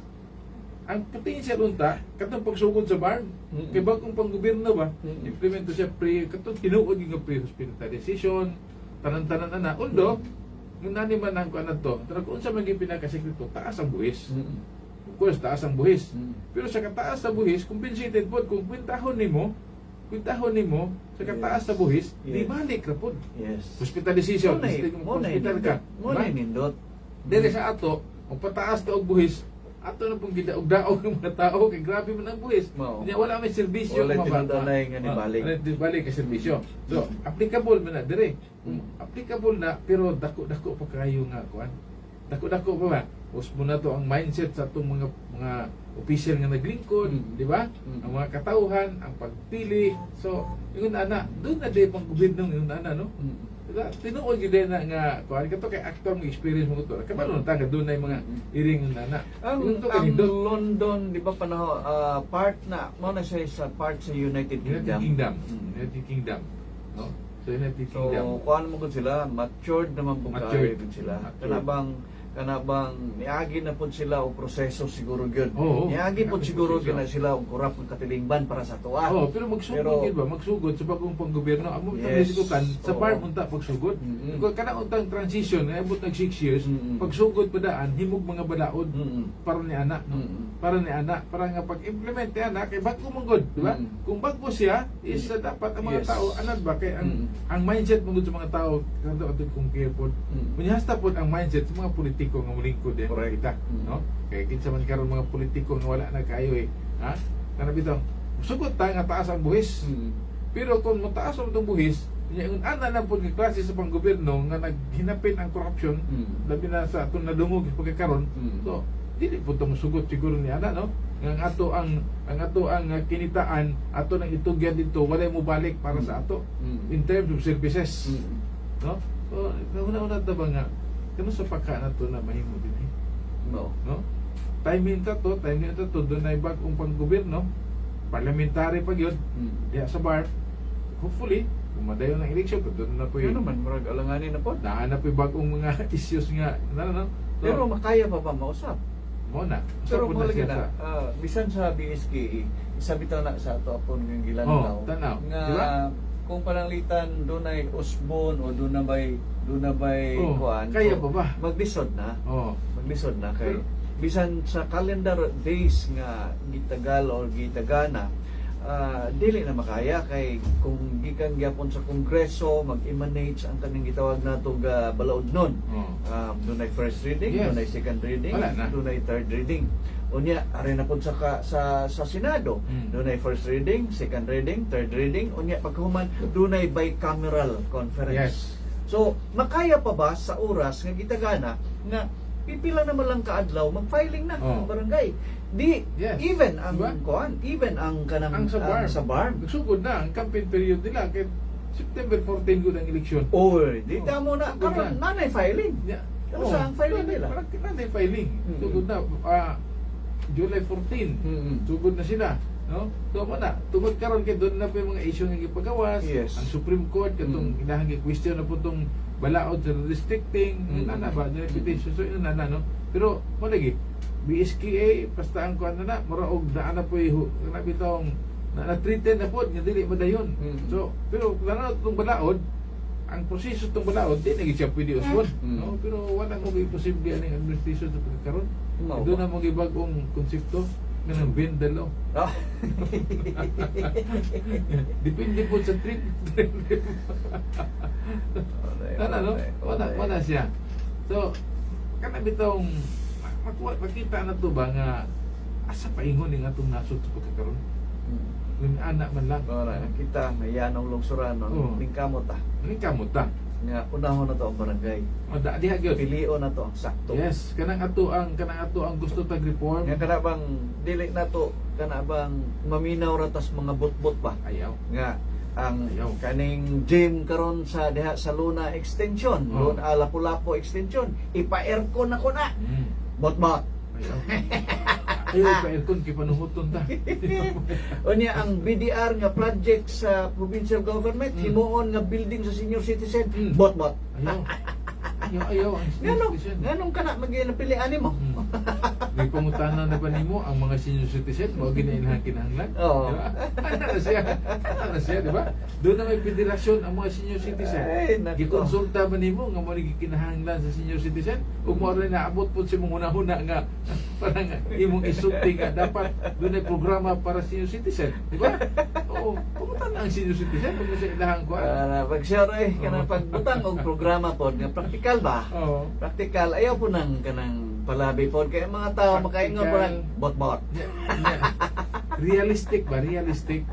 Ang potential unta katong pagsugod sa bar. Kay bagong panggobyerno ba? Implemento siya katong tinuod yung pre-hospitalization, tanan-tanan ana. Although, nung nani man ang kuan to, pero kung sa mga pinakasekreto, taas ang buhis. Of course, taas ang buhis. Pero sa kataas sa buhis, compensated po kung kwintahon nimo sa kataas sa buhis, di Yes. balik ra pod. Yes. Hospitalization, hospital ka. Muna nindot. Dili sa ato, kung pataas ta og buhis, ato na pong gidaog-daog ng mga tao kay grabe man ang buhis. Mao. Nya wala may serbisyo Wala mga bata. tinudalay nga ni balik. Wala balik ka serbisyo. So, applicable man na dire. Applicable na pero dako-dako pa kayo nga kuan. Dako-dako pa ba? Usbo na to ang mindset sa atong mga official nga naglingkod, di ba? Ang mga katauhan, ang pagpili. So, yung ana, doon na di pang gobyerno yung ana, no? Diba? Tinuod yun din na nga, kuhan ka to kay actor mo experience mo to. Kabalo na taga doon na yung mga iring yung ana. Yung to Ang kanindot. London, di ba panahon, part na, mo na siya sa part sa United United Kingdom. Kingdom. Mm. United Kingdom. No? So, United So, Kingdom. kuhan mo gud sila, matured naman po Matured. gud sila. Matured. Kanabang niagi na po sila og proseso siguro gyud. Oo. Niagi po Niagi siguro proseso. gyud na sila og kurap ng katilingban para sa tuwa. Oh, pero magsugod Pero- yun ba? Magsugod sa bagong panggobyerno. Amo Yes. yes. Sa Oo. bar unta pagsugod. Kung kana untang transition, abot nag 6 years, pagsugod pa daan himog mga balaod para ni anak, no? Para ni anak, para nga pag-implement ni anak kay bago manggod, di ba? Kung bago siya is dapat ang mga Yes. tao anad ba kay ang mindset manggod sa mga tao kanto atud kung kaypod. Munyasta pod ang mindset sa mga politiko nga mulingkod din Correct. kita, no? Kaya kinsa man karon mga politiko nga wala na kayo ha? Kana bitaw, sugod ta nga taas ang buhis. Pero kung mataas ang itong buhis, yung ana lang po ng klase sa panggobyerno nga naghinapin ang korupsyon, labi na sa itong nadungog pagkakaroon, so, dili po itong sugot siguro ni ana, no? Ang ato ang kinitaan, ato nang itugyan dito, walay mo balik para sa ato in terms of services, no? So, una-una ta ba nga, kano sa pagka na to na mahimo din No. no? Time to, doon na bagong panggobyerno, parliamentary pa yun, diya sa bar, hopefully, kung madayon ng eleksyon, doon na po Yun yun. naman murag alanganin na po. Daan na po yung bagong mga issues nga, no? So, Pero makaya pa ba mausap? mo na. Pero Usap po mo lagi siya na, bisan sa BSKE, isa bitaw na sa ato apon ng gilantaw. tanaw. Nga Diba? kung palanglitan doon ay usbon o doon na bay Oh, kuan. kaya pa ba? Maglisod na. Oh. Maglisod na kay Pero- bisan sa calendar days nga gitagal or gitagana, dili na makaya kay kung gikan gyapon sa kongreso mag-emanate ang kaning gitawag nato ga balaod nun. Oh. Doon ay first reading, Yes. doon ay second reading, Wala na. doon ay third reading. Unya, ari na po sa Senado. Doon ay first reading, second reading, third reading. Unya, pagkahuman, doon ay bicameral conference. Yes. So, makaya pa ba sa oras nga gitagana nga pipila naman lang kaadlaw mag-filing na ang barangay. Di Yes. even ang Diba? kuan, even ang kanang Ang sa bar. sa bar. Nagsugod na ang campaign period nila kay September 14 gud ang eleksyon. Oy, di Oh, tamo na sugod karon na. nanay filing. Yeah. Ano sa ang filing nila? Parang kinanay filing. Sugod na July 14. Sugod na sila, no? So na, tungod karon kay doon na pa yung mga issue nga gipagawas. Yes. Ang Supreme Court katong ilahang gi-question na po tong balaod sa restricting, ana ba na reputation so yun na no. Pero mo lagi BSKA basta ang kuan na mura og naa na po na bitong na treated na po nga dili madayon. So pero kung ano tong balaod ang proseso tong balaod di na gid siya pwede usbon, no? Pero wala mo gyud posible aning administration sa pagkaron. Mao Doon ba? na mo gibagong konsepto nga ng bendalo. Ah. Depende po sa trip. No? Wala siya. So, kana bitong makita na to ba nga asa paingon ning atong nasod sa pagkakaroon. Kung anak man lang. Ora, kita may yanong lungsuran Oo. no. Lingkamot ta. Ani kamot ta. Nga unahon na to ang barangay. O da diha gyud. Pilio na to ang sakto. Yes, kanang ato ang gusto tag reform. Nga kana bang dili na to kana bang maminaw ra tas mga butbot ba? Ayaw. Nga ang Ayaw. kaning gym karon sa diha sa Luna extension, Oo. Luna Lapu-Lapu extension, ipa-aircon na ko na. Mm. Bot-bot. Ayaw. Ayaw pa aircon kay panuhuton ta. Unya ang BDR nga project sa provincial government, himuon nga building sa senior citizen, bot-bot. Ayaw ang Nganong, citizen. nganong ka na mag-napilian mo? May pangutanan na ba nimo ang mga senior citizen mo ginainhan kinahanglan? Oo. Diba? Ano na siya, di ba? Doon na may federasyon ang mga senior citizen. Ay, nako. Gikonsulta ba nimo nga mo kinahanglan sa senior citizen? Kung mo rin naabot po si mong una-una nga parang imong isulti nga dapat doon ay programa para senior citizen, di ba? Oo, pumunta na ang senior citizen kung sa ilahang ko. Pag sure kana pagbutang og programa pod nga praktikal ba? Oo. Praktikal ayaw po nang kanang palabi pod kay mga tao makaingon po ng bot-bot. Realistic ba? Realistic?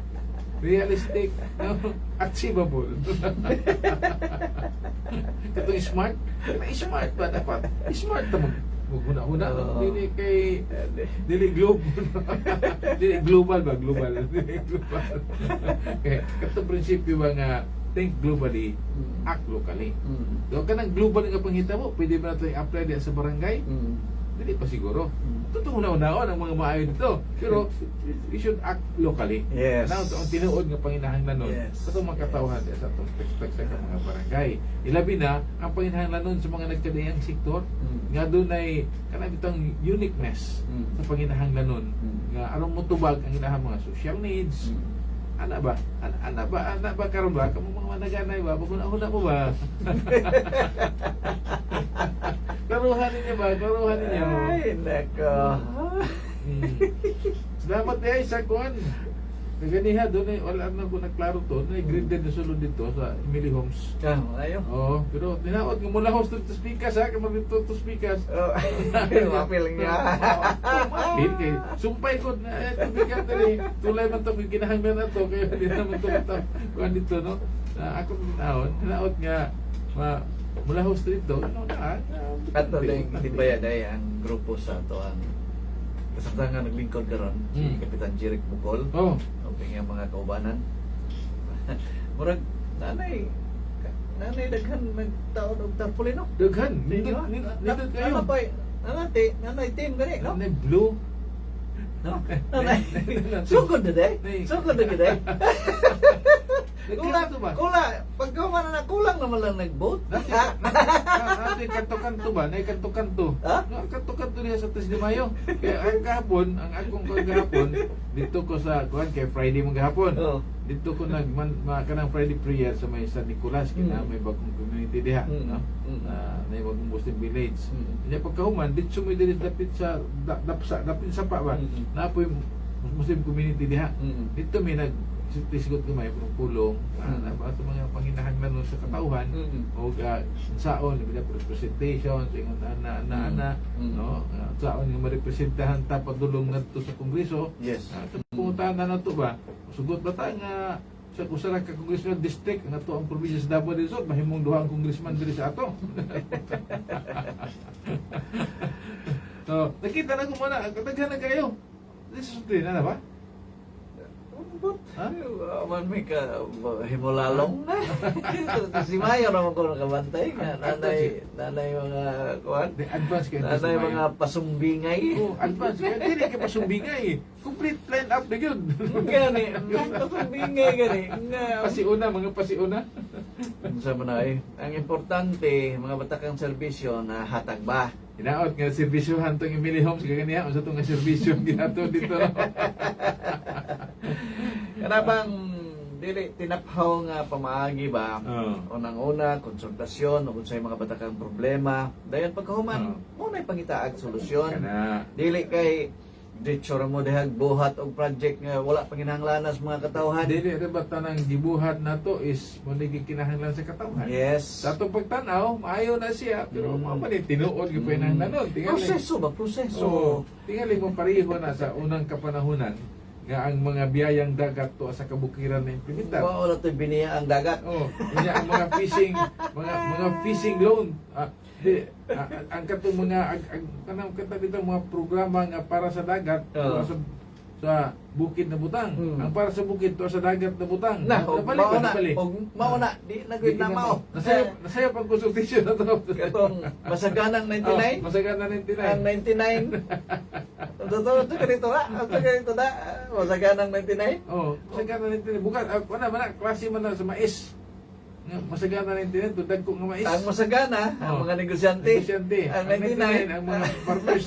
Realistic? No? Achievable. Katong smart? May smart ba dapat? Smart ta maghuna-huna. Oo. Dili kay dili global. Dili global ba? Global. Dili global. Okay. Katong prinsipyo ba nga think globally, act locally. So, kanang global nga panghitabo, pwede ba natin i-apply diya sa barangay? Dili pa siguro. Totoo una-unaon ang mga maayo dito. Pero we should act locally. Yes. Now, ang tinuod nga panginahanglan nun, Yes. sa itong makatauhan sa itong respect sa mga barangay. Ilabi na, ang panginahanglan nun sa mga nagkadayang sektor, nga doon ay kanang itong uniqueness sa panginahanglan nun. Nga aron mo tubag ang ilahang mga social needs. Ana ba? Ana ba karon ba? Kamu mga managanay ba? Paguna-una mo ba? Karuhan ninyo ba? Karuhan ninyo. Ay, nako. Salamat niya sa kuan. Naganiha doon ay wala na ko nagklaro to. Na graded na sulod dito sa Emily Homes. Ayo. Oo, pero tinaod nga mula host to speakers ha, kay mabito to speakers. Mapil nga. Mapil kay sumpay ko na tubigan dali. Tulay man to ginahanglan na to kay di naman to kuan dito no. Ako tinaod nga mula host dito ano na. Ato ding tibaya day ang grupo sa to ang kasabtan nga naglingkod karon si Kapitan Jeric Bukol. Oh, Okay nga mga kaubanan. Murag nanay daghan nagtaon og tarpaulin no. daghan. Ninyo? Nindot kayo. Nanay team gani no. Nanay blue. No. Nanay. Sugod na day. Sugod na day. Nagkita ba? Pagkaman na kulang naman lang nag-vote. Natin kanto-kanto ba? Nay kanto-kanto. Ha? Kanto-kanto niya sa 3 de Mayo. Kaya ang kahapon, ang akong kahapon, dito ko sa kuan kay Friday mong gahapon. Oo. Dito ko kanang Friday prayer sa may San Nicolas kina may bagong community diha, no? May bagong Muslim village. Nya pagkahuman dito mo diri dapit sa dapit sa pa ba? Napoy Muslim community diha. Dito may nagsigot ko may pulong para sa mga panginahanglan nun sa katauhan o saon bila representation sa ingon ana no saon nga marepresentahan ta padulong ngadto sa kongreso. Yes. Puntahan na to ba? Sugot ba ta nga sa kusara ka congressman district nga to ang probinsya sa Davao del Sur mahimong duha ang congressman diri sa ato. So, nakita na ko muna, daghan na kayo. This is na ba? Ha? Man may ka himulalong na. Si Mayo naman ko nakabantay nga nanay mga kuan. Advance kayo. Nanay mga pasumbingay. Oh, advance kayo. Dili ka pasumbingay. Complete line up na yun. Gani, pasumbingay gani. Pasiuna, mga pasiuna. Sa manay, ang importante mga batakang serbisyo na hatag ba. Hinaot nga servisyohan tong Emily Homes kaganiya unsa tong nga serbisyo ginato dito. Kanabang dili tinaphaw nga pamaagi ba? Unang-una konsultasyon ug unsay mga batakang problema. Dayon pagkahuman, unay pangitaag solusyon. Kana. Dili kay ditsura mo dihag buhat og project nga wala panginahanglanas mga katawhan. Dili ra ba tanang gibuhat nato is mo kinahanglan sa katawhan. Yes. Sa atong pagtanaw, maayo na siya pero mo man tinuod gyud panahon tingali. Proseso ba? Proseso. So, tingali mo pareho na sa unang kapanahunan nga ang mga biyayang dagat to sa kabukiran na implementar. Wala to biniya ang dagat. Oh, inya ang mga fishing loan. Ang katong mga kanang dito mga programa nga para sa dagat, para sa sa bukid na butang. Ang para sa bukid to sa dagat na butang. Na, og Nabalik ba, mauna, nabalik? og mauna, di na Di gud na mao. Nasaya pang consultation na to. Katong masaganang 99, Masagan na ang 99. 99. Totoo to ganito na. Ito ganito na. Masaganang 99. Oh, masagan na 99. Bukan, mana klase man na sa mais. Masagan na 99, tudag ko nga mais. Ang masagana, ang Oh. mga negosyante. Negosyante. Ang 99, ang mga farmers.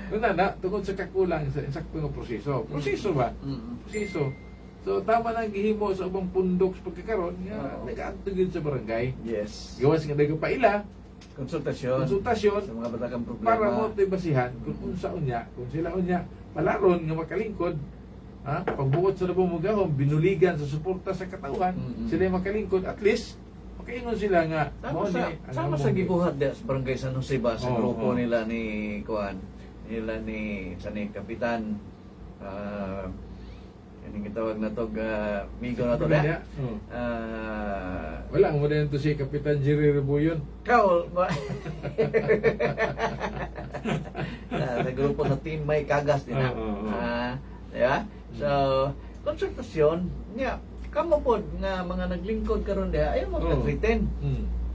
So, na, tungkol sa kakulang sa insakto nga proseso. Proseso ba? Proseso. So, tama na ang gihimo sa ubang pundok sa pagkakaroon nga nag-aantugin sa barangay. Yes. Gawas nga dagang paila, Konsultasyon. konsultasyon, Sa mga batakang problema. para mo ito'y basihan kung unsa unya, kung sila unya, palaron nga makalingkod, ha? Pagbuot sa labong mugahom, binuligan sa suporta sa katauhan, sila yung makalingkod, at least, makaingon sila nga, Sama sa, sama sa gibuhat sa barangay San Jose ba sa Oo, grupo oo. nila ni Kuan, nila ni Kapitan kaning gitawag na to migo na to da. Wala, mo din ito si Kapitan Jerry Rebuyon. Kaul sa grupo sa team may kagas din na. Oo, oo. Diba? So, konsultasyon niya kamo pod nga mga naglingkod karon diha ayaw mo Oo. tag-written.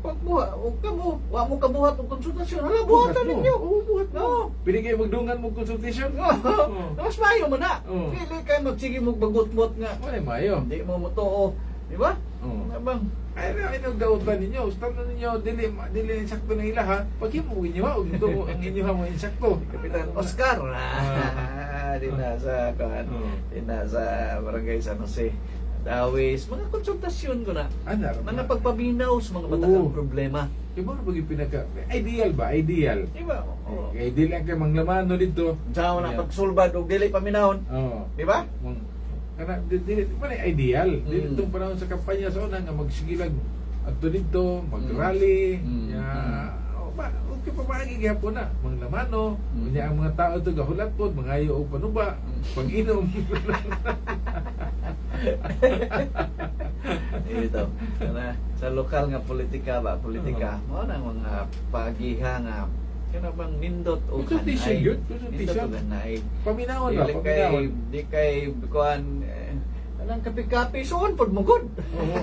Pag buhat, huwag ka mo, huwag mo kabuhat ng konsultasyon. Hala, buhatan ninyo. Oo, buhat mo. Oo. Pili kayo magdungan mo consultation. Oo. Mas mayo mo na. Oo. Pili kayo magsige mo bagot-bot nga. Wala mayo. Hindi mo mutuo. Di ba? Oo. Abang. Ay nagdautan ninyo. Start na ninyo, dili insakto ng ila ha. Pag mo inyo ha, ug mo ang inyo ha mo insakto. Kapitan Oscar. Di na sa, Oo. di na sa barangay San Jose. Dawis, mga konsultasyon ko na. Anar. Mga pagpaminaw sa mga batakang Oo. problema. Di ba pag pinaka ideal ba? Ideal. Di ba? Oo. Ideal ang kay manglamano dito. Sa na Yeah. pagsulbad o dili paminahon. Oo. Di ba? Kana dili man ideal. Dili Mm. itong panahon sa kampanya sa una nga magsigilag adto dito, mag-rally, ya okay pa maagi gyapon na manglamano, unya ang mga tao to gahulat pod, mangayo og panuba, pag-inom. Ito. Sa lokal nga politika ba, mao na ang mga pagiha nga kana bang nindot o Consultation kanay. yun, Nindot consultation. o kanay. Paminawon ba? Dili Paminawon. di kay kuan anang kapi-kapi suon pod mo good. Oo.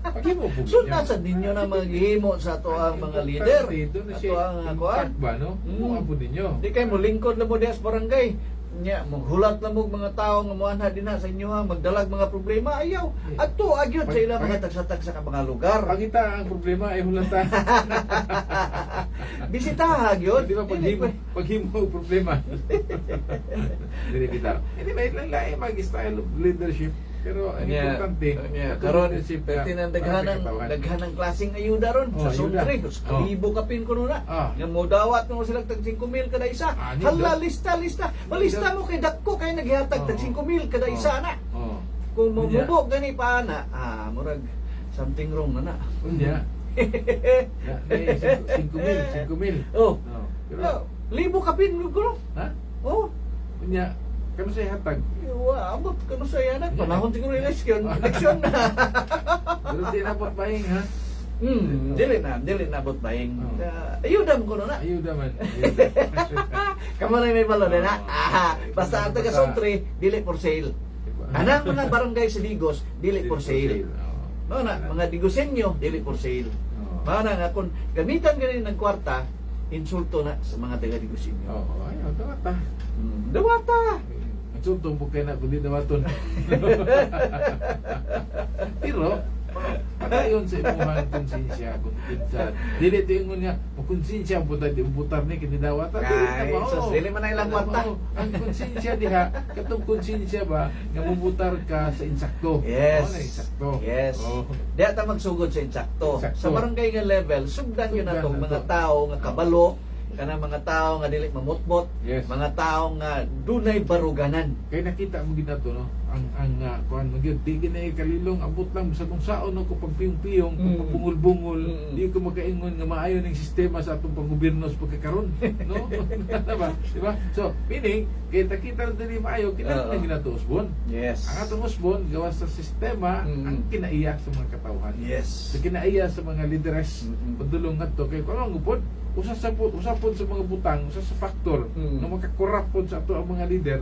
Pag-imo po. So nasa ninyo na maghimo sa ato ang mga leader. Dito na Ato siya. ang kuan. Impact ba no? Mo po ninyo. Di kay mo lingkod na mo diha sa barangay. Nya maghulat na mo mga tao nga moanha dinha sa inyo ha magdalag mga problema ayaw. Adto agyod sa ilang mga tagsa-tagsa ka mga lugar. Pagita ang problema ay hulata. Bisitaha gyud. Di ba paghimo og problema. Dili bitaw. Hindi may lain mag-style of leadership. Pero ang importante, karon tinandaghanang daghanang klaseng ayuda ron Oh, sa ayuda. Suntre. Kalibo kapin kuno na. Nga mo dawat mo sila tag 5,000 kada isa. Hala lista. Malista mo kay dakko kay naghihatag tag 5,000 kada isa na. Kung mamubog gani pa na, murag something wrong na na. Unya. 5,000. Oh. Pero, Libo kapin kuno. ha? Oh. Unya, kamo sa hatag. Wa abot kuno sa yana. Panahon siguro election na. Pero di na pot baing ha. Dili na abot baing. Oh. Ayuda mo kuno na. Ayuda man. Kamu na may balon na. Basta ang taga Suntre, dili for sale. Anang mga barangay sa Digos, dili for sale. Mao na mga Digosenyo, dili for sale. Mao na nga kung gamitan ganin ng kwarta, insulto na sa mga taga Digosenyo. Oo, ayaw, dawata. Dawata. Nagsuntong po kayo na kundi dawaton. Pero, padayon sa imuhang konsensya, dili ito yung nga, konsensya ang putar, di putar ni kinidawata. Ay, sus, dili man na ilang kwarta. Ang konsensya diha, katong konsensya ba, nga mubutar ka sa insakto. Yes. Oo, na insakto. Yes. Oo. Di ata magsugod sa insakto. Insakto. Sa barangay nga level, sugdan yun na Sugdan itong na mga to. tao nga kabalo, kanang mga tao nga dili mamutmot, Yes. mga tao nga dunay baruganan. Kaya nakita mo ginato, no? kuan mo gyud di ginay kalilong abot lang sa kung saon ako pagpiyong-piyong pagpungol-bungol di ko makaingon nga maayo ning sistema sa atong panggobyerno sa pagkakaron no di ba so meaning kita dili maayo kinahanglan ginatuusbon Yes. ang atong usbon gawas sa sistema ang kinaiya sa mga katawhan Yes. sa kinaiya sa mga lideres padulong ngadto kay kung ang upod usapon sa mga butang usa sa faktor na makakorrupt pod sa ato ang mga leader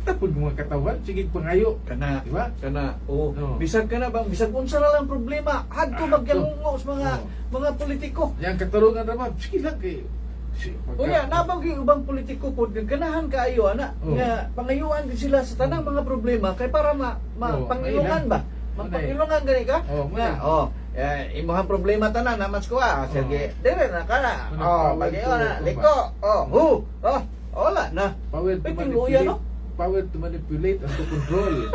tapos mga katawan, sige pangayo. Kana, Diba? kana, oh, No. bisag ka na bang, bisag unsa na lang problema, hadto magyangungo sa mga politiko. Yang katarungan naman, sige lang kay O ya, nabang yung ubang politiko po, ganahan kaayo, ana, Oh. nga pangayuan din sila sa tanang mga problema, kay para Oh, pangilungan ba? Mapangilungan gani ka? Oh, Nga, imuhang problema tanan, naman ko sige, dire na ka na. Manang Bagay power na, to- liko, wala na. power to Ay, tinguya, manipulate. no? Power to manipulate and to control.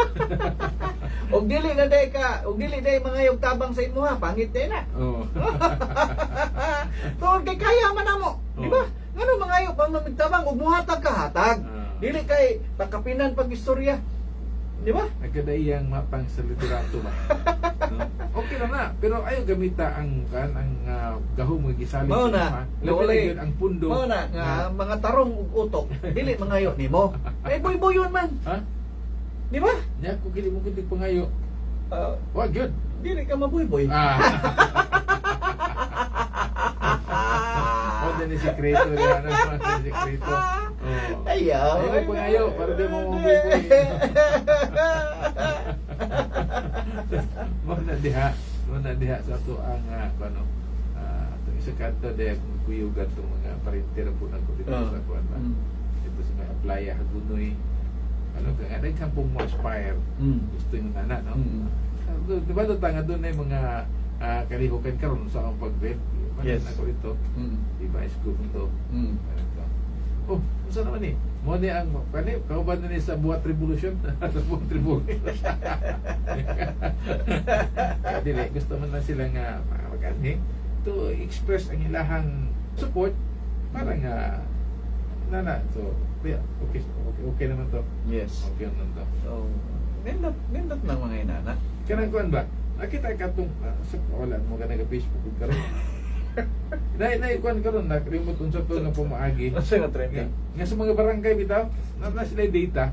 Og dili na day ka, og dili day mga yung tabang sa imuha, pangit day na. Oh. Tungod kay kaya man namo, di ba? Ngano mga ayo pang mamigtabang ug muhatag ka hatag. Dili kay pagkapinan pag istorya. Di ba? Nagkadaiyang mapang sa literato ba? No? Okay na pero ayaw gamita ang gahom nga gisalig Mao sa na, mga. Labi nawalay. na yun ang pundo. Mao na nga mga tarong ug utok, dili mga ayo nimo. Ay boy-boyon man, Ha? di ba? Nya ko kili mo kundi pangayo. Wa gyud. Dili ka maboy-boy. Ah. Ni sekreto niya na ni sekreto. Oh. Ayaw. Ayaw pa ngayo para di mo mabubuhay. Mo na diha sa to ang ano itong isa kanto de kuyugan tong mga parinter po na ko dito sa kuan ba. Dito sa may playa Hagunoy. Ano ka nga kampong mo aspire. Gusto yung nana no. Di ba tanga doon ay mga kalihukan karon sa akong pag-vet. Yes. Ako dito. Device ko ito. Oh, saan naman eh? Mo ni ang kauban na ni sa buhat revolution. Sa buhat revolution. Dili, gusto man na sila nga magani to express ang ilahang support para nga nana. So, okay naman to. Yes. Okay naman to. So, nindot ng mga inana. Kanang kuan ba? Nakita ka itong wala mo ka nag-Facebook karon. Kuan karon na remote unsa to nga pumaagi. Asa nga trending? Nga sa mga barangay bitaw, na sila data.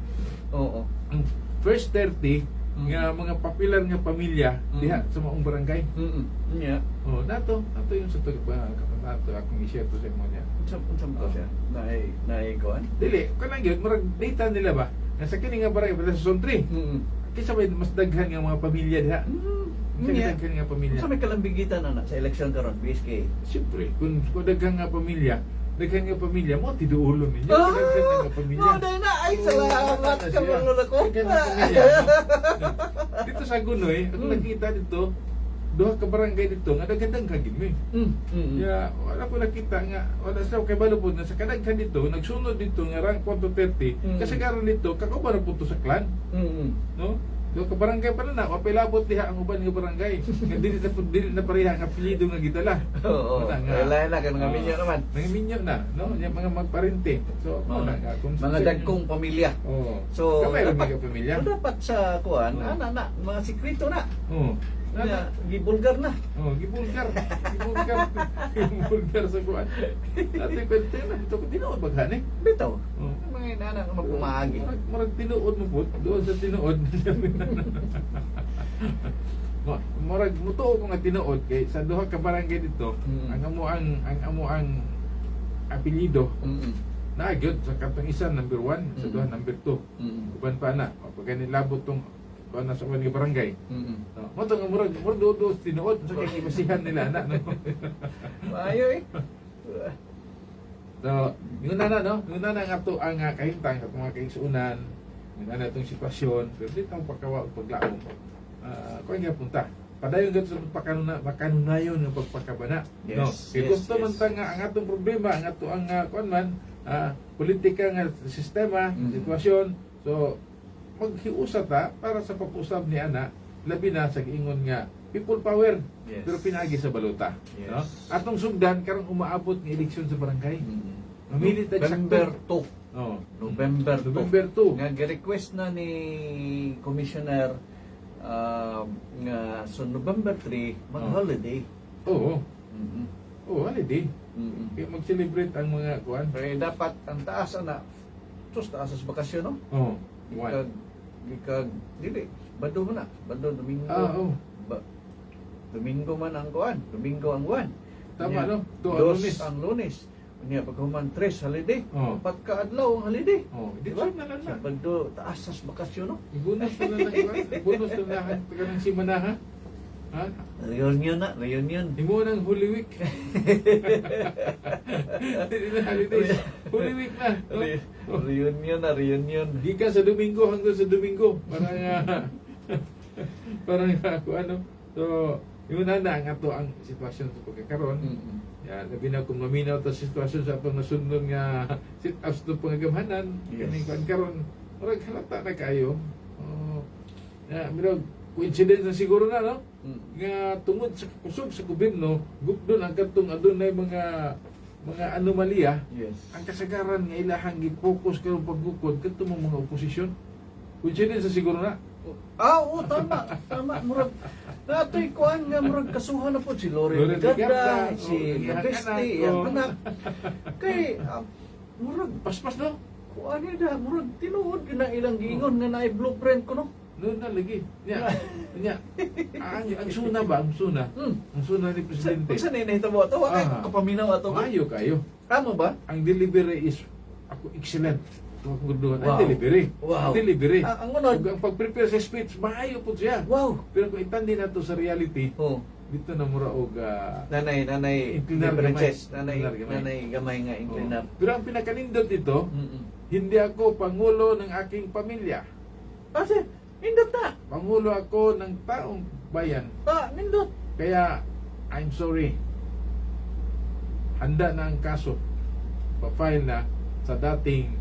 Oo. Ang first 30 nga mga popular nga pamilya diha sa maong barangay. Nya. Oh, nato yung sa to nato akong i-share to sa imo niya. Unsa mo siya? Naay kuan? Dili, kanang gyud murag data nila ba? Nga sa kini nga barangay sa Zone 3. Kaysa may mas daghan nga mga pamilya diha. Sa daghan nga pamilya. Unsa may kalambigitan na sa election karon, BSK? Siyempre, kung daghan nga pamilya mo tiduulon ninyo. Daghan nga pamilya. Oh, dahil na. Ay, salamat ka mga ko. Daghan nga pamilya. Dito sa Gunoy, ako nakita dito, duha ka barangay dito nga daghan-daghan gid mi. Ya, wala ko nakita nga wala sa kay balupod na sa kadaghan dito, nagsunod dito nga rank 1 to 30. Kasi karon dito kakauban na punto sa clan. No? Do ka barangay pa na, mapilabot diha ang uban nga barangay. Nga dili na pareha nga apelyido nga gidala. Oo. Wala na kan nga minyo naman. Mga minyo na, no? Yung mga magparente. So, wala nga Mga dagkong pamilya. Oo. So, Kamay rin mga pamilya. So, dapat sa kuan, mga sikreto na. Oo. Na, gibulgar na. Oh, gibulgar sa kuan. Ate kwente na dito ko tinuod baghan eh. Bitaw. Oh. Mga inana nga magpumaagi. Marag tinuod mo po, doon sa tinuod. Marag mutuo ko nga tinuod kay sa duha ka barangay dito, ang amo ang apelyido. Na gyud sa katong isa number 1, sa duha number 2. Uban pa na, pag nilabot tong kuan na sa uban nga barangay. Mo to nga murag do tinuod sa kay ibasihan nila na no. Maayo eh. So, yun na no? Yun na nga to ang kahintang at mga kaigsuunan. Yun na itong sitwasyon. Pero dito ang pagkawa o paglaom. Kung nga punta. Padayon gato sa pakanunayon ng pagpakabana. Yes, No? Kaya yes, gusto yes. man ta nga ang atong problema, ang ato ang kuan man, politika nga sistema, sitwasyon. So, maghiusa ta para sa pag-usab ni ana, labi na sa giingon nga people power. Yes. Pero pinagi sa balota. Yes. No? Atong sugdan karong umaabot ng eleksyon sa barangay. Mamili tag November sakto. 2. Oh. November 2. November 2. Nga gi-request na ni Commissioner nga so November 3 mag-holiday. Oo. Mm-mm. Oh, holiday. Mm-mm. Kaya mag-celebrate ang mga kuan. Kaya dapat ang taas na taas sa bakasyon no. Oh. Gikag dili bado mo na, bado Domingo. Oh. Ba, Domingo man ang kuan, Domingo ang buwan. Tama, Unya, no? To ang dos Lunes. ang Lunes. Unya paghuman 3 holiday. Oh. 4 ka adlaw ang holiday. Oh, Diba? dito na lang na. Sa bado taas sa bakasyon no. Ibunus na lang kuan. Ibunus na lang ka ng simana ha. Ha? Reunion na, reunion. Imo nang Holy Week. Hindi na holidays. Holy Week na. No? Reunion na, reunion. Gikan sa Domingo hanggang sa Domingo. Para nga ako ano. So, yun na ang ato ang sitwasyon sa pagkakaroon. Mm-mm. Ya, labi na kung maminaw ta sitwasyon sa atong nasundon nga sit-ups ng pangagamhanan. Yes. Kaning kuan karon. Murag halata na kayo. Oh. Ya, mirog coincidence na siguro na, no? Nga tungod sa kusog sa gobyerno, gugdon ang katong adunay mga anomalya. Yes. Ang kasagaran nga ilahang gi-focus karon paggukod kadtong mga oposisyon. Coincidence na siguro na. Oo, tama. Tama. Murag, nato'y kuhan nga, murag kasuhan na po si Lore Lore Gada, Gada, si iyang Christy, anak, iyang oh. anak. Kay, murag, Paspas no? kuhan niya da, murag, tinuod yun na ilang giingon nga na blueprint ko, no? Noon na lagi. Nya. Ang suna ba? Ang suna. Ang suna ni Presidente. Sa ninahita mo ito, wakay Ah. kapaminaw ato. Maayo kayo. Tama ba? Ang delivery is ako excellent. Ang Wow. delivery. Wow. Ang delivery. Ang unod, Ug ang pag-prepare sa speech, maayo po siya. wow. Pero kung itandi na to sa reality, Oh, dito na mura og nanay, Inclinar differences, gamay. nanay, Inclinar gamay. nanay gamay nga, inclinar. Pero ang pinakanindot dito, Mm-mm. hindi ako pangulo ng aking pamilya. Kasi, nindot na. Pangulo ako ng taong bayan. Nindot. Kaya, I'm sorry. Handa na ang kaso. Pa-file na sa dating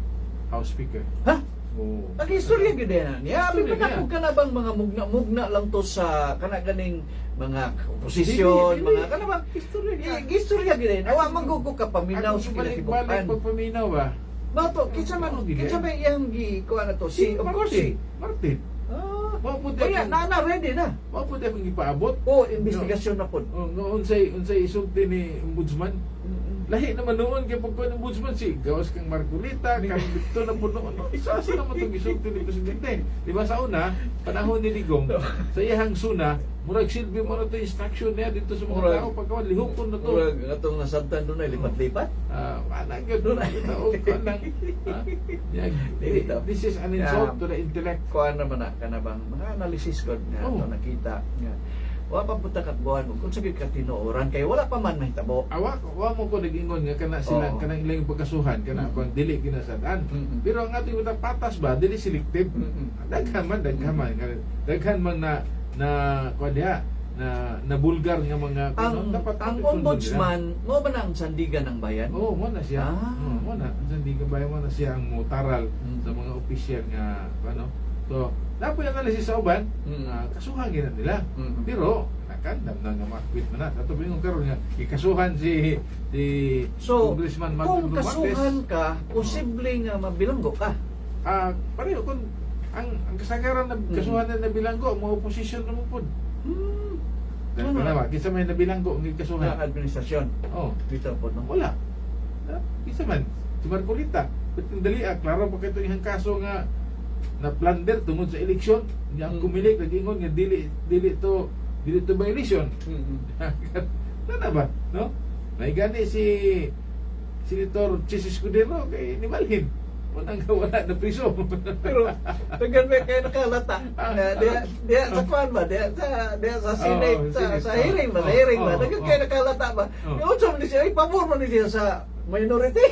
House Speaker. Ha? Oo. Ang istorya gid na niya. Istorya Abi niya. kung kana bang mga mugna lang to sa kana ganing mga oposisyon, Dili. mga kana bang Istorya niya. istorya gid na. Wa magugko ka paminaw Ako sa balik-balik kinatibukan. pagpaminaw ba? Bato, kinsa man Gid. iyang gi kuan na to. Si of course si. Martin. Maputi Kaya na ready na. Maputi akong ipaabot. O investigasyon na pod. Oh, no, unsay isulti ni Ombudsman. Lahi naman noon kay pagkuan ng Ombudsman si gawas kang Marcolita, kang Victor na po noon. Isa naman itong isulti ni Presidente. Di ba sa una, panahon ni Digong, sa iyahang suna, murag silbi mo na ito instruction niya dito sa mga Murag- tao. Pagkawan, lihupon na to. Murag atong nasabtan doon ay lipat-lipat. Wala ka doon. Ito, kanang, this is an insult to the intellect. Kuan naman na kana bang mga analysis ko nga Oh. to nakita nga. Wa pa puta kat buwan kung sa ka tinuoran kay wala pa man mahitabo. Wa mo ko nag-ingon nga kana sila Oo. kanang ilang pagkasuhan kana pang dili ginasadaan. Mm-mm. Pero ang ating utang patas ba dili selective. Daghan man daghan man na kuan diha na bulgar nga mga Ang ombudsman mo ba na ang sandigan ng bayan? Oo, mo na siya. Mo na. Hindi ka ba mo na siya ang mutaral sa mga opisyal nga ano. So, dapat yung analysis sa uban, kasuhan gina nila. Pero nakandam na nga makwit man na. Ato bingon karon nga ikasuhan si So, Congressman kung Martin kasuhan Romualdez. ka, posible nga mabilanggo ka. Pareho kung ang kasagaran na kasuhan na nabilanggo mo oposisyon naman pud. Dahil Ano? pa kinsa may nabilanggo ng Sa kasuhan. administrasyon. Oh, Dito po no. wala. Kinsa man si Marcolita. Pero dali klaro pa kay ihang kaso nga na plunder tungod sa eleksyon. Yang kumilik nag-ingon nga dili to violation. Nana ba, no? Naigani si Senator Chis Escudero kay nimalhin. Unang wala na priso. Pero tagal ba kayo nakalata? Diya sa kwan ba? Diya sa Senate, sa hearing ba? Sa hearing ba? Tagal kayo nakalata ba? Yung sa ni siya, ipabor mo ni siya sa minority.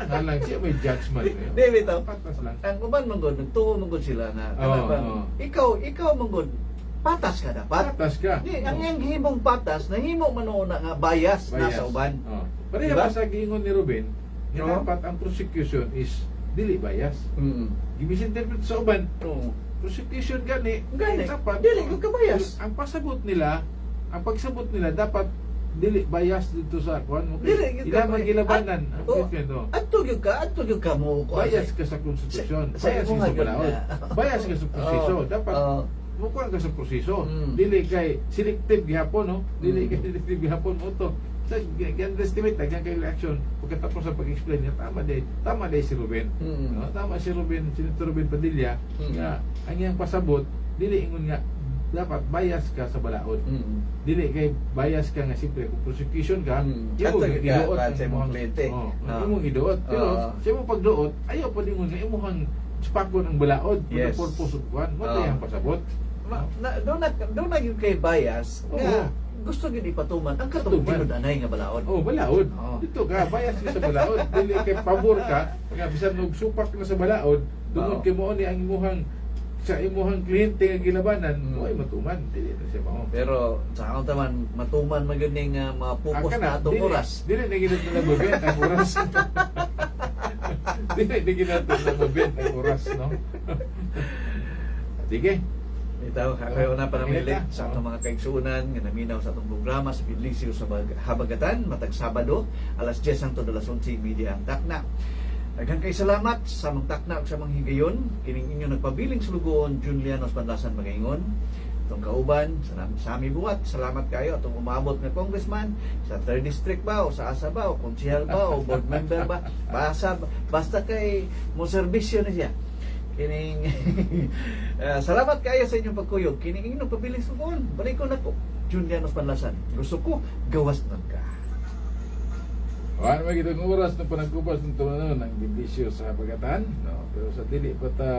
Ano lang siya may judgment. Di bitaw. Patas lang. Ang uban manggod, nagtuo manggod sila na ikaw manggod, patas ka dapat. Patas ka. Di, ang iyang himong patas, nahimo manoon nga bias nasa uban. Pareha Diba? pa sa giingon ni Ruben, nga Oo. dapat ang prosecution is dili bias. Gimisinterpret sa uban, Oo. prosecution gani, Gani. dapat Dili ko kabayas. ang pagsabot nila dapat dili bias dito sa kuan mo. Dili, Ila magilabanan ang Christian do. Adto gyud ka mo ko. Bias ka sa konstitusyon. Sa- Bias sa ka sa mga balaod. ganun. Bias ka sa proseso. Oo. Dapat Oo. mukuha ka sa proseso. Mm. Dili kay selective gihapon no. Dili kay selective gihapon mo to. Sa underestimate lang kay reaction pagkatapos sa pag-explain niya tama day si Ruben. Mm. No, tama si Ruben, Senator Ruben Padilla nga ang iyang pasabot dili ingon nga dapat bias ka sa balaod. Dili kay bias ka nga siyempre kung prosecution ka, imo Kadto ka giduot sa imong kliyente. imo giduot. Pero Oo. sa imo pagduot, ayaw pa dingon nga imong spakon ang balaod for the Yes. purpose of one. Mo Oo. ang pasabot. Doon na yung kay bias nga Oo. gusto gid ipatuman ang katong Patuman. tinod anay nga balaod. Oh, balaod. Oo. Dito ka, bias ka sa balaod. Dili kay pabor ka, nga bisan og supak na sa balaod, tungod Oo. kay mo ni ang imuhang sa imuhang kliyente nga gilabanan, ay matuman, dili na siya mao. Pero sa akong taman matuman maganing mga focus Aka na atong oras. Dili na ginat na mabent ang oras. Dili na ginat na mabent ang oras, no? Sige. Itaw, kayo na panamilit Pakita. sa atong mga kaigsunan nga naminaw sa atong programa sa Pidlisyo sa Habagatan matag Sabado alas 10 hangtod alas 11 media ang takna. Daghang kay salamat sa mga takna ug sa mga higayon kining inyo nagpabiling sulugon Julianos Panlasan Magaingon. Itong kauban sa aming buhat, salamat kayo atong umabot nga congressman sa 3rd district ba o sa asa ba o konsehal ba o board member ba basta kay mo serbisyo na siya kining salamat kayo sa inyong pagkuyog kining inyong pabiling sulugon. Balik ko na ko Julianos Panlasan, gusto ko gawas na ka. Ano ba kitang oras na panagkupas ng tumanon ang bibisyo sa Habagatan? No, pero sa dili pa ta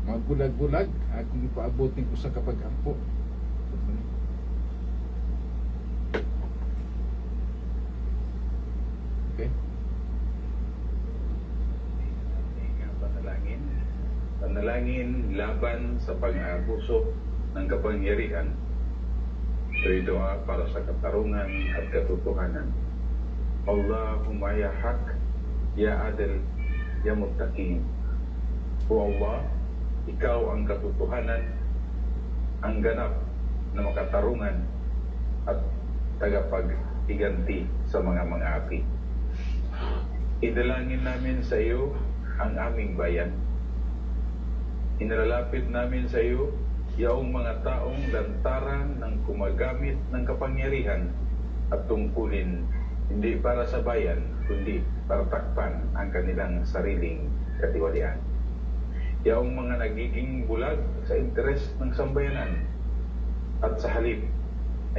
magbulag-bulag, akong ipaabotin ko sa kapag-ampo. Okay? Panalangin. Panalangin laban sa pang-abuso ng kapangyarihan. Ito'y doa para sa katarungan at katotohanan. Allahumma ya haq, ya adil, ya muttaqin. O Allah, ikaw ang katotohanan, ang ganap na makatarungan at tagapag-iganti sa mga api. Idalangin namin sa iyo ang aming bayan. Inalalapit namin sa iyo yaong mga taong lantaran ng kumagamit ng kapangyarihan at tungkulin hindi para sa bayan, kundi para takpan ang kanilang sariling katiwalian. Yaong mga nagiging bulag sa interes ng sambayanan at sa halip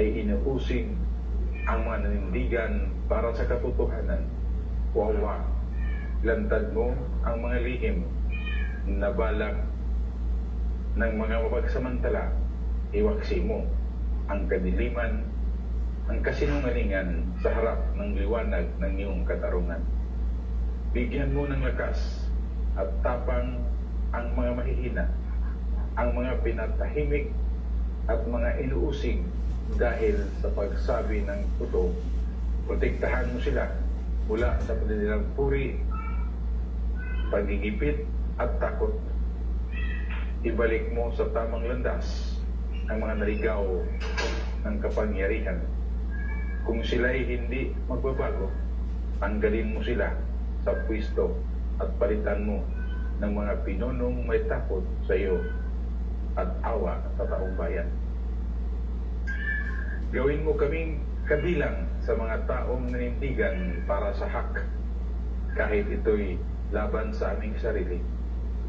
ay inuusig ang mga nanindigan para sa katotohanan. Wawa, lantad mo ang mga lihim na balak ng mga mapagsamantala, iwaksi mo ang kadiliman, ang kasinungalingan sa harap ng liwanag ng iyong katarungan. Bigyan mo ng lakas at tapang ang mga mahihina, ang mga pinatahimik at mga inuusig dahil sa pagsabi ng totoo. Protektahan mo sila mula sa panilang puri, pagigipit at takot. Ibalik mo sa tamang landas ang mga naligaw ng kapangyarihan. Kung sila'y hindi magbabago, tanggalin mo sila sa pwesto at palitan mo ng mga pinunong may takot sa iyo at awa sa taong bayan. Gawin mo kaming kabilang sa mga taong nanindigan para sa hak, kahit ito'y laban sa aming sarili.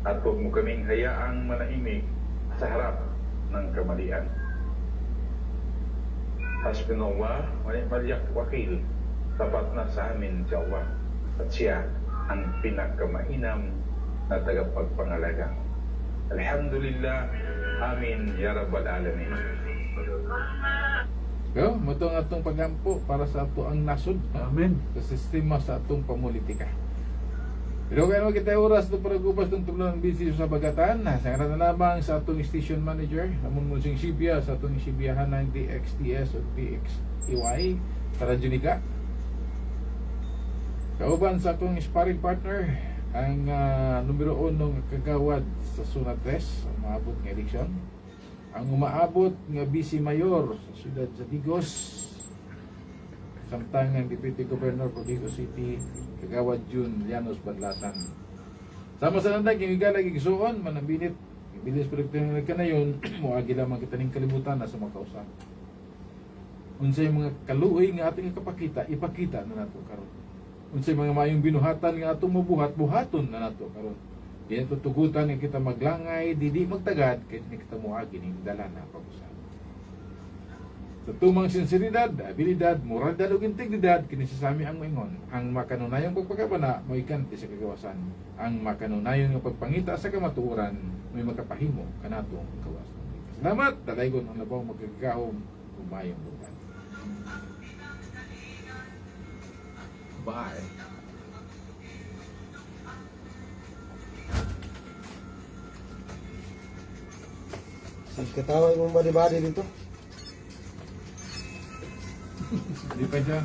At huwag mo kaming hayaang manahimik sa harap ng kamalian. Hasbunallah wa ni'mal wakil, tapat na sa amin si Allah at siya ang pinakamainam na tagapagpangalaga. Alhamdulillah, amin ya rabbal alamin. Pero mo atong pagampo para sa ato ang nasod, Amen. sa sistema sa atong pamulitika. Pero kaya kita oras na para gupas ng tulong ng busy sa Habagatan. Sa na lamang sa atong station manager, namon mo sing Sibia sa atong Sibiyahan ng DXTS o DXEY sa Radyo Nika. Kauban sa atong sparring partner, ang numero 1 kagawad sa Zona 3, umaabot ng eleksyon. Ang umaabot nga Vice Mayor sa Siyudad Zadigos, samtang ng Deputy Governor Proviso City, Kagawad June Llanos Badlatan. Sama sa nandag, yung igalag igsuon, manabinit, bilis produktibo ka na yun, muagi lamang kita ning kalimutan na sa mga kausap. Unsay mga kaluoy nga ating kapakita, ipakita na nato karon. Unsay mga mayong binuhatan nga atong mabuhat, buhaton na nato karon. Diyan tutugutan nga kita maglangay, didi magtagad, kaya kita muagi ning dala na pag-usap. Sa tumang sinseridad, abilidad, moralidad ug integridad kini sa sami ang moingon. Ang makanunayong pagpakabana mo ikanti sa kagawasan. Ang makanunayon nga pagpangita sa kamatuoran may makapahimo kanatong kawas. Salamat, dalaygon ang labaw magkagahom umayong buwan. Bye. Katawa yung body-body dito. Di pa siya.